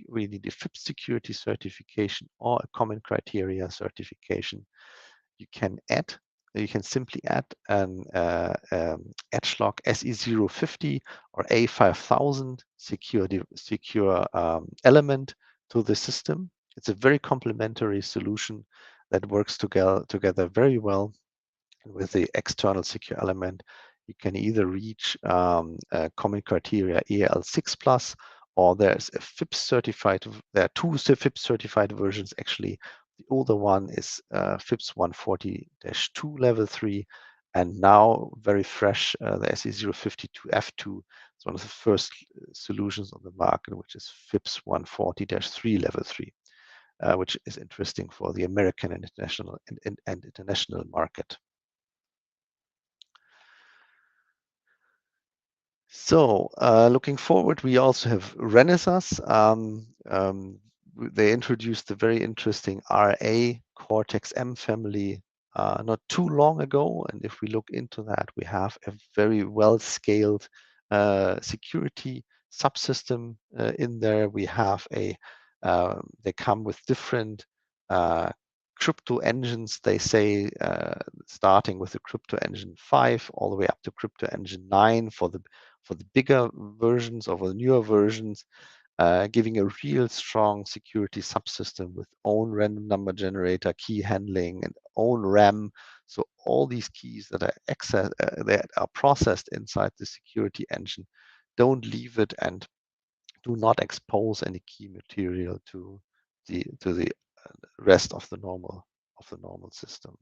we need a FIPS security certification or a common criteria certification. You can simply add an edge-lock SE050 or A5000 secure element to the system. It's a very complementary solution that works together very well. With the external secure element, you can either reach common criteria EL6+, or there's a FIPS certified. There are two FIPS certified versions actually. The older one is FIPS 140-2 level 3, and now very fresh, the SE052F2 is one of the first solutions on the market, which is FIPS 140-3 level 3, which is interesting for the American and international market. So looking forward, we also have Renesas. They introduced the very interesting RA Cortex-M family not too long ago. And if we look into that, we have a very well-scaled security subsystem in there. We have they come with different crypto engines, they say, starting with the crypto engine 5 all the way up to crypto engine 9 for the bigger versions or the newer versions, giving a real strong security subsystem with own random number generator, key handling, and own RAM. So all these keys that are that are processed inside the security engine don't leave it and do not expose any key material to the rest of the normal system.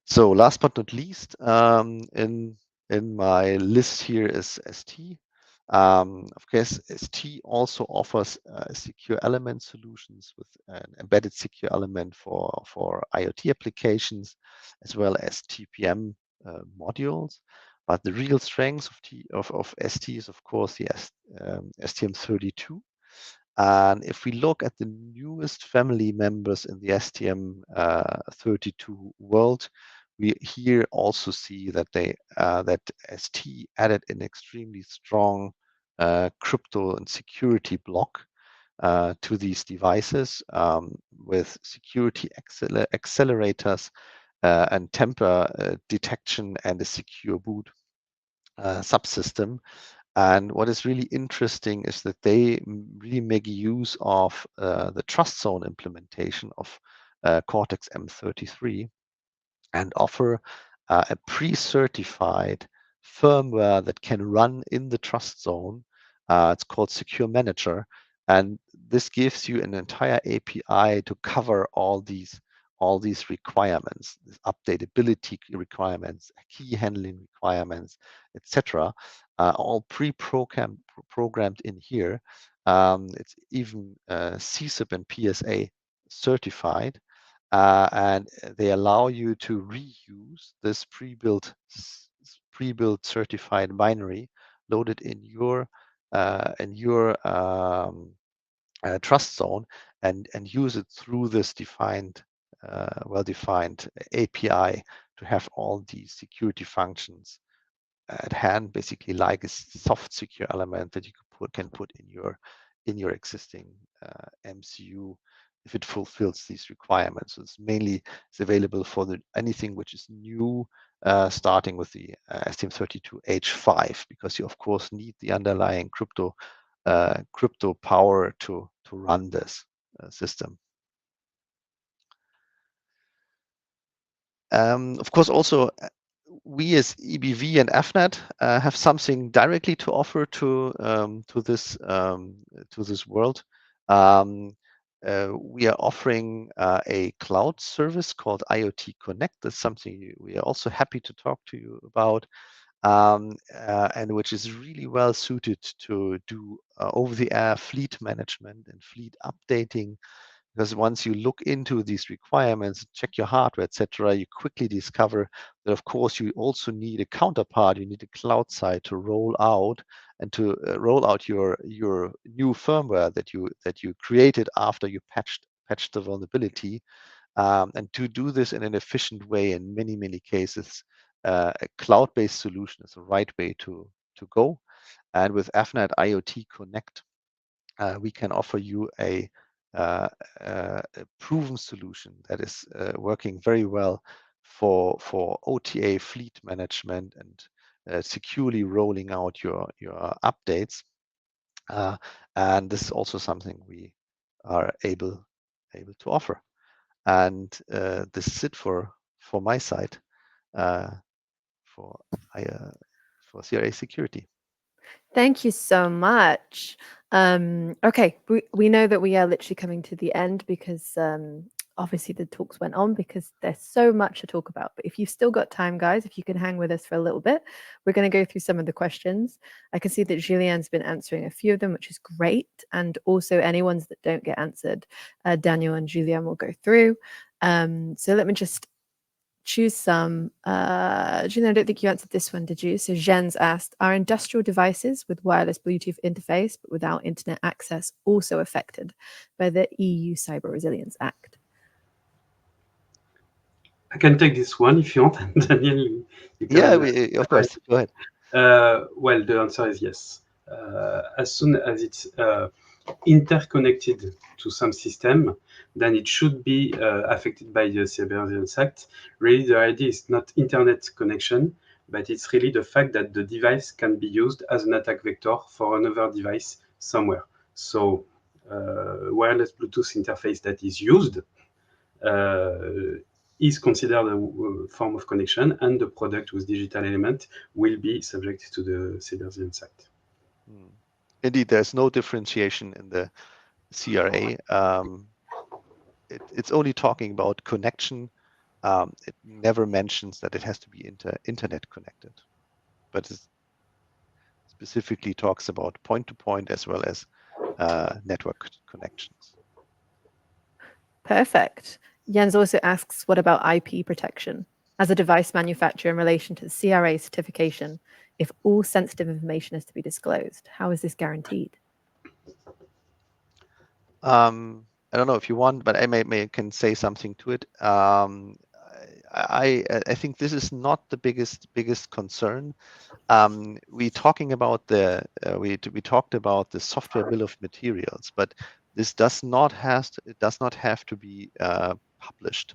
So last but not least, in my list here is ST. Of course, ST also offers secure element solutions with an embedded secure element for IoT applications, as well as TPM modules. But the real strength of ST is, of course, the STM32. And if we look at the newest family members in the STM32 world, we here also see that that ST added an extremely strong crypto and security block to these devices with security accelerators and temper detection and a secure boot subsystem. And what is really interesting is that they really make use of the trust zone implementation of Cortex M33 and offer a pre-certified firmware that can run in the trust zone. It's called Secure Manager. And this gives you an entire API to cover all these requirements, updatability requirements, key handling requirements, etc., all programmed in here. It's even CSIP and PSA certified, and they allow you to reuse this pre-built certified binary loaded in your trust zone and use it through this well-defined API to have all these security functions at hand, basically like a soft secure element that you can put in your existing MCU if it fulfills these requirements. So it's available for anything which is new, starting with the STM32H5, because you of course need the underlying crypto power to run this system. Of course, also we as EBV and FNet have something directly to offer to this world. We are offering a cloud service called IoT Connect. That's something we are also happy to talk to you about, and which is really well suited to do over-the-air fleet management and fleet updating. Because once you look into these requirements, check your hardware, etc., you quickly discover that, of course, you also need a counterpart. You need a cloud side to roll out and to roll out your new firmware that you created after you patched the vulnerability, and to do this in an efficient way. In many cases, a cloud-based solution is the right way to go. And with FNet IoT Connect, we can offer you a proven solution that is working very well for OTA fleet management and securely rolling out your updates. And this is also something we are able to offer. And this is it for my side for CRA security. Thank you so much. Okay, we know that we are literally coming to the end because obviously the talks went on because there's so much to talk about. But if you've still got time, guys, if you can hang with us for a little bit, we're going to go through some of the questions. I can see that Julianne's been answering a few of them, which is great. And also any ones that don't get answered, Daniel and Julianne will go through. So let me just choose some. Julian, I don't think you answered this one, did you? So Jens asked, are industrial devices with wireless Bluetooth interface but without internet access also affected by the EU Cyber Resilience Act? I can take this one if you want, Daniel. You can, of course. Go ahead. Well, the answer is yes. As soon as it's interconnected to some system, then it should be affected by the Cyber Resilience Act. Really, the idea is not internet connection, but it's really the fact that the device can be used as an attack vector for another device somewhere. So, wireless Bluetooth interface that is used is considered a form of connection, and the product with digital element will be subject to the Cyber Resilience Act. Indeed, there's no differentiation in the CRA. It's only talking about connection. It never mentions that it has to be internet connected, but it specifically talks about point-to-point as well as network connections. Perfect. Jens also asks, what about IP protection? As a device manufacturer in relation to the CRA certification, if all sensitive information is to be disclosed, how is this guaranteed? I don't know if you want, but I may can say something to it. I think this is not the biggest concern. We talking about we talked about the software bill of materials, but this does not have to be published.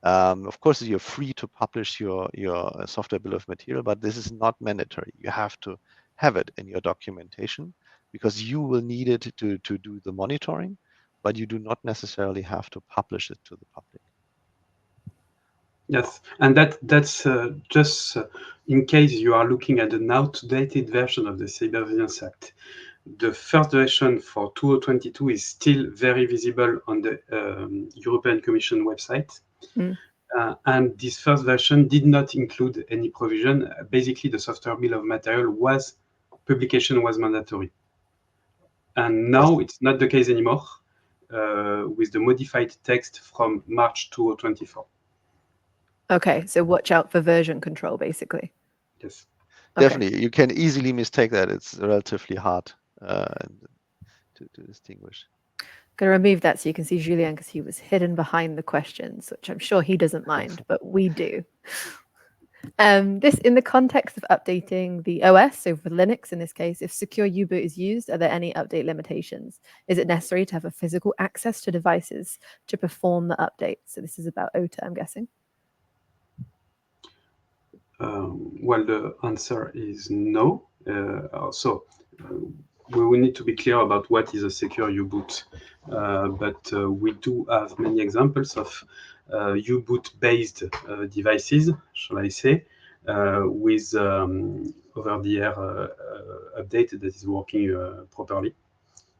Of course, you're free to publish your software bill of material, but this is not mandatory. You have to have it in your documentation because you will need it to do the monitoring, but you do not necessarily have to publish it to the public. Yes, and that's just in case you are looking at an outdated version of the Cyber Resilience Act. The first version for 2022 is still very visible on the European Commission website. And this first version did not include any provision. Basically, the software bill of material publication was mandatory. And now it's not the case anymore with the modified text from March 2024. Okay, so watch out for version control, basically. Yes. Definitely, you can easily mistake that. It's relatively hard to distinguish. Going to remove that so you can see Julien because he was hidden behind the questions, which I'm sure he doesn't mind, but we do. This in the context of updating the OS, so for Linux in this case, if secure U-boot is used, are there any update limitations? Is it necessary to have a physical access to devices to perform the update? So this is about OTA, I'm guessing. Well, the answer is no. We will need to be clear about what is a secure U-boot. But we do have many examples of U-boot-based devices, shall I say, with over-the-air update that is working properly.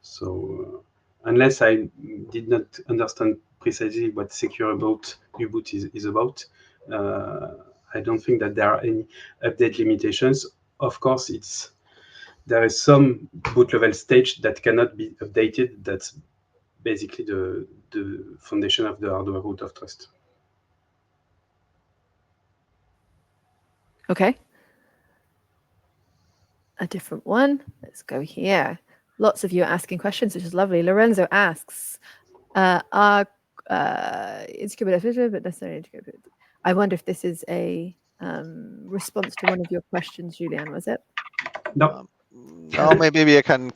So unless I did not understand precisely what secure about U-boot is about, I don't think that there are any update limitations. Of course, there is some boot level stage that cannot be updated. That's basically the foundation of the hardware root of trust. Okay. A different one. Let's go here. Lots of you are asking questions, which is lovely. Lorenzo asks, are but necessarily I wonder if this is a response to one of your questions, Julien, was it? No. No, maybe I can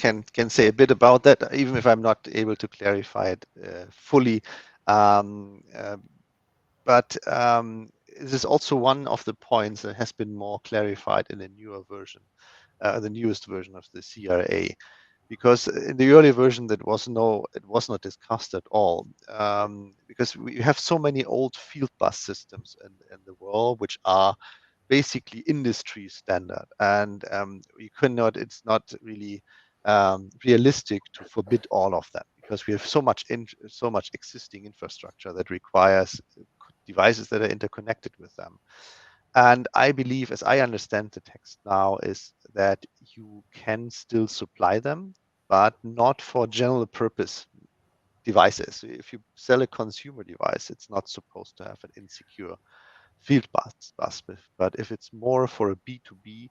say a bit about that, even if I'm not able to clarify it fully. But this is also one of the points that has been more clarified in the newer version, the newest version of the CRA. Because in the earlier version, it was not discussed at all. Because we have so many old field bus systems in the world, which are basically industry standard, and it's not really realistic to forbid all of them because we have so much existing infrastructure that requires devices that are interconnected with them. And I believe, as I understand the text now, is that you can still supply them, but not for general purpose devices. If you sell a consumer device, it's not supposed to have an insecure field bus. But if it's more for a B2B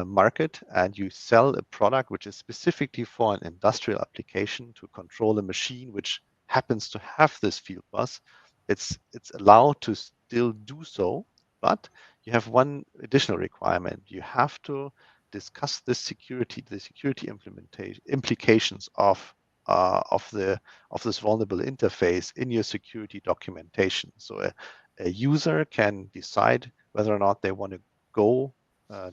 market and you sell a product which is specifically for an industrial application to control a machine which happens to have this field bus, it's allowed to still do so, but you have one additional requirement. You have to discuss the security implementation implications of this vulnerable interface in your security documentation. So a user can decide whether or not they want to go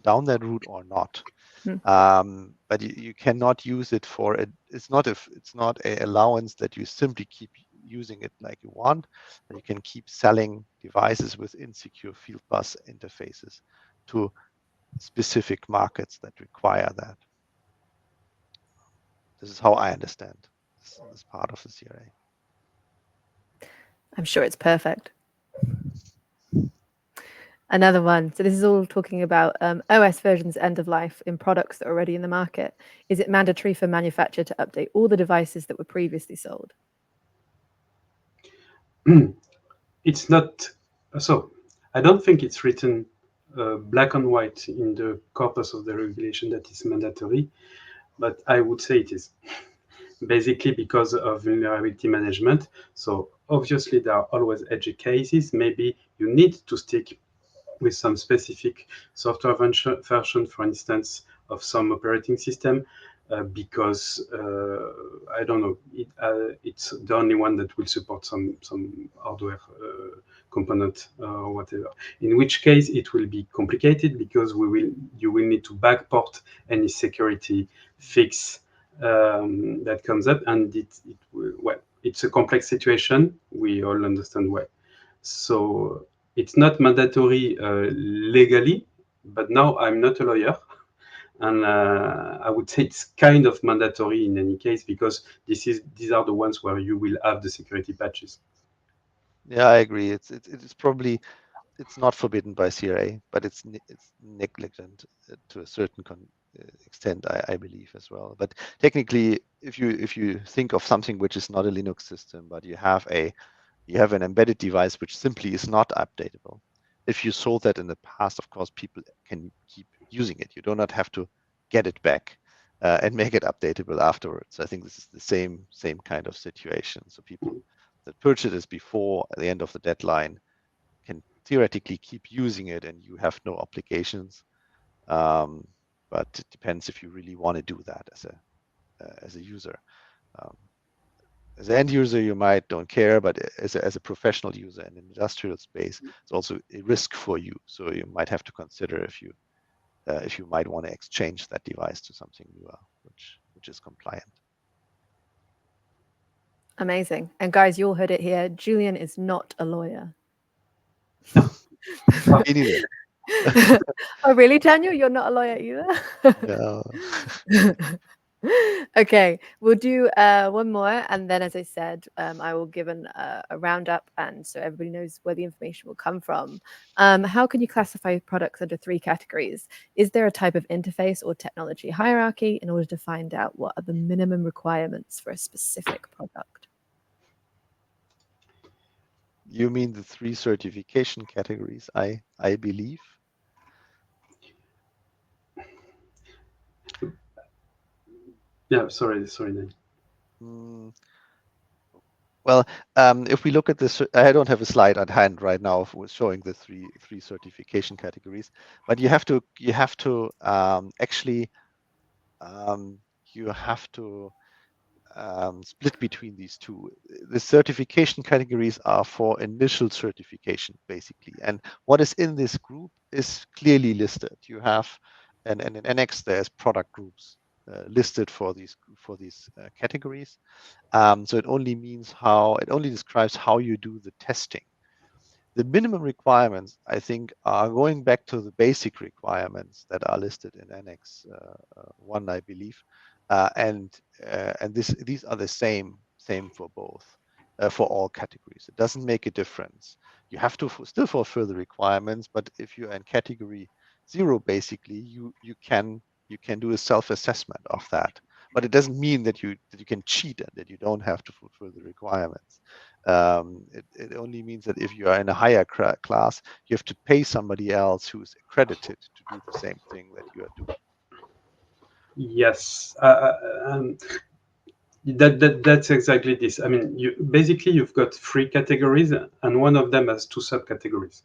down that route or not. But you cannot use it for it. It's not a allowance that you simply keep using it like you want. But you can keep selling devices with insecure field bus interfaces to specific markets that require that. This is how I understand this part of the CRA. I'm sure it's perfect. Another one. So this is all talking about OS versions end of life in products that are already in the market. Is it mandatory for manufacturer to update all the devices that were previously sold? It's not. So I don't think it's written black and white in the corpus of the regulation that is mandatory, but I would say it is. Basically because of vulnerability management. So obviously there are always edge cases. Maybe you need to stick with some specific software version, for instance, of some operating system, because I don't know, it's the only one that will support some hardware component or whatever. In which case it will be complicated because you will need to backport any security fix that comes up, and it's a complex situation. We all understand why. So it's not mandatory legally, but now I'm not a lawyer, and I would say it's kind of mandatory in any case because these are the ones where you will have the security patches. Yeah, I agree. It's probably it's not forbidden by CRA, but it's negligent to a certain extent, I believe as well. But technically, if you think of something which is not a Linux system, but you have an embedded device which simply is not updatable. If you sold that in the past, of course, people can keep using it. You do not have to get it back and make it updatable afterwards. I think this is the same kind of situation. So people that purchased it before the end of the deadline can theoretically keep using it, and you have no obligations. But it depends if you really want to do that as a user. Um, as an end user, you might don't care, but as a professional user in an industrial space, it's also a risk for you. So you might have to consider if you might want to exchange that device to something newer, which is compliant. Amazing. And guys, you all heard it here. Julian is not a lawyer. Me neither. Oh, really, Daniel? You're not a lawyer either? No. Okay, we'll do one more, and then, as I said, I will give a roundup, and so everybody knows where the information will come from. How can you classify products under 3 categories? Is there a type of interface or technology hierarchy in order to find out what are the minimum requirements for a specific product? You mean the 3 certification categories, I believe? Yeah, sorry, Nate. Well, if we look at this, I don't have a slide at hand right now showing the three certification categories, but you have to actually you have to split between these two. The certification categories are for initial certification, basically, and what is in this group is clearly listed. You have, and in annex there's product groups listed for these categories. So it only describes how you do the testing. The minimum requirements, I think, are going back to the basic requirements that are listed in Annex 1, I believe, and these are the same for both, for all categories. It doesn't make a difference. You have to still fulfill the requirements, but if you're in category 0, basically, you can do a self-assessment of that. But it doesn't mean that you can cheat and that you don't have to fulfill the requirements. It only means that if you are in a higher class, you have to pay somebody else who is accredited to do the same thing that you are doing. Yes. That's exactly this. I mean, you've got 3 categories, and one of them has 2 subcategories.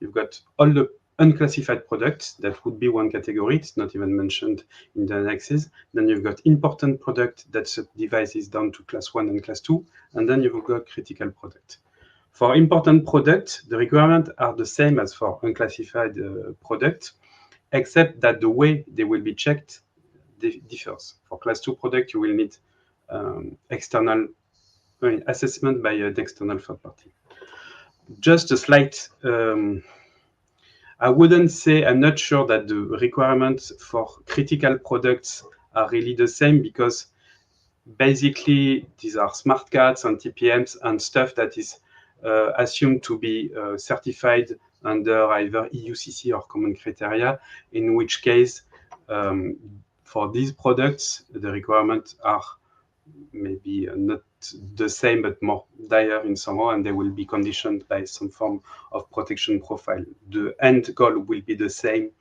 You've got all the unclassified products. That would be one category. It's not even mentioned in the annexes. Then you've got important product that subdivides down to class 1 and class 2, and then you've got critical product. For important product, the requirements are the same as for unclassified product, except that the way they will be checked differs. For class 2 product, you will need external assessment by an external third party. Just a slight, I wouldn't say, I'm not sure that the requirements for critical products are really the same, because basically these are smart cards and TPMs and stuff that is assumed to be certified under either EUCC or common criteria, in which case for these products the requirements are maybe not the same, but more dire in somehow, and they will be conditioned by some form of protection profile. The end goal will be the same,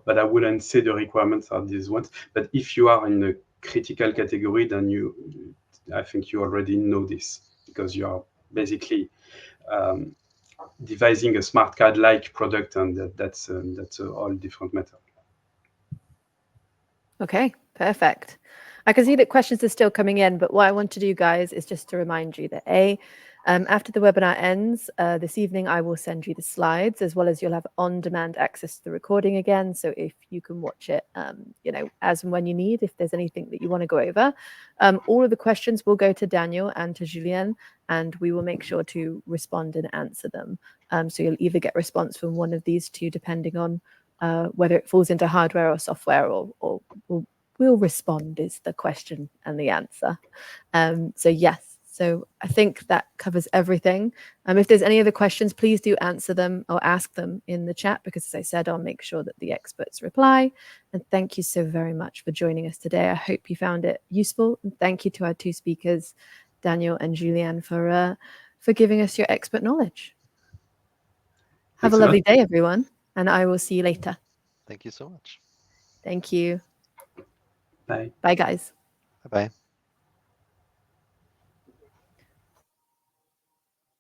but I wouldn't say the requirements are these ones. But if you are in a critical category, then I think you already know this, because you are basically devising a smart card-like product, and that's a all different matter. Okay, perfect. I can see that questions are still coming in, but what I want to do, guys, is just to remind you that after the webinar ends this evening, I will send you the slides, as well as you'll have on-demand access to the recording again. So if you can watch it, as and when you need, if there's anything that you want to go over, all of the questions will go to Daniel and to Julien, and we will make sure to respond and answer them. So you'll either get response from one of these two, depending on whether it falls into hardware or software, or will respond is the question and the answer. So yes. So I think that covers everything. If there's any other questions, please do answer them or ask them in the chat, because as I said, I'll make sure that the experts reply. And thank you so very much for joining us today. I hope you found it useful. And thank you to our 2 speakers, Daniel and Julien, for giving us your expert knowledge. Have a lovely day, everyone, and I will see you later. Thank you so much. Thank you. Bye. Bye, guys. Bye-bye.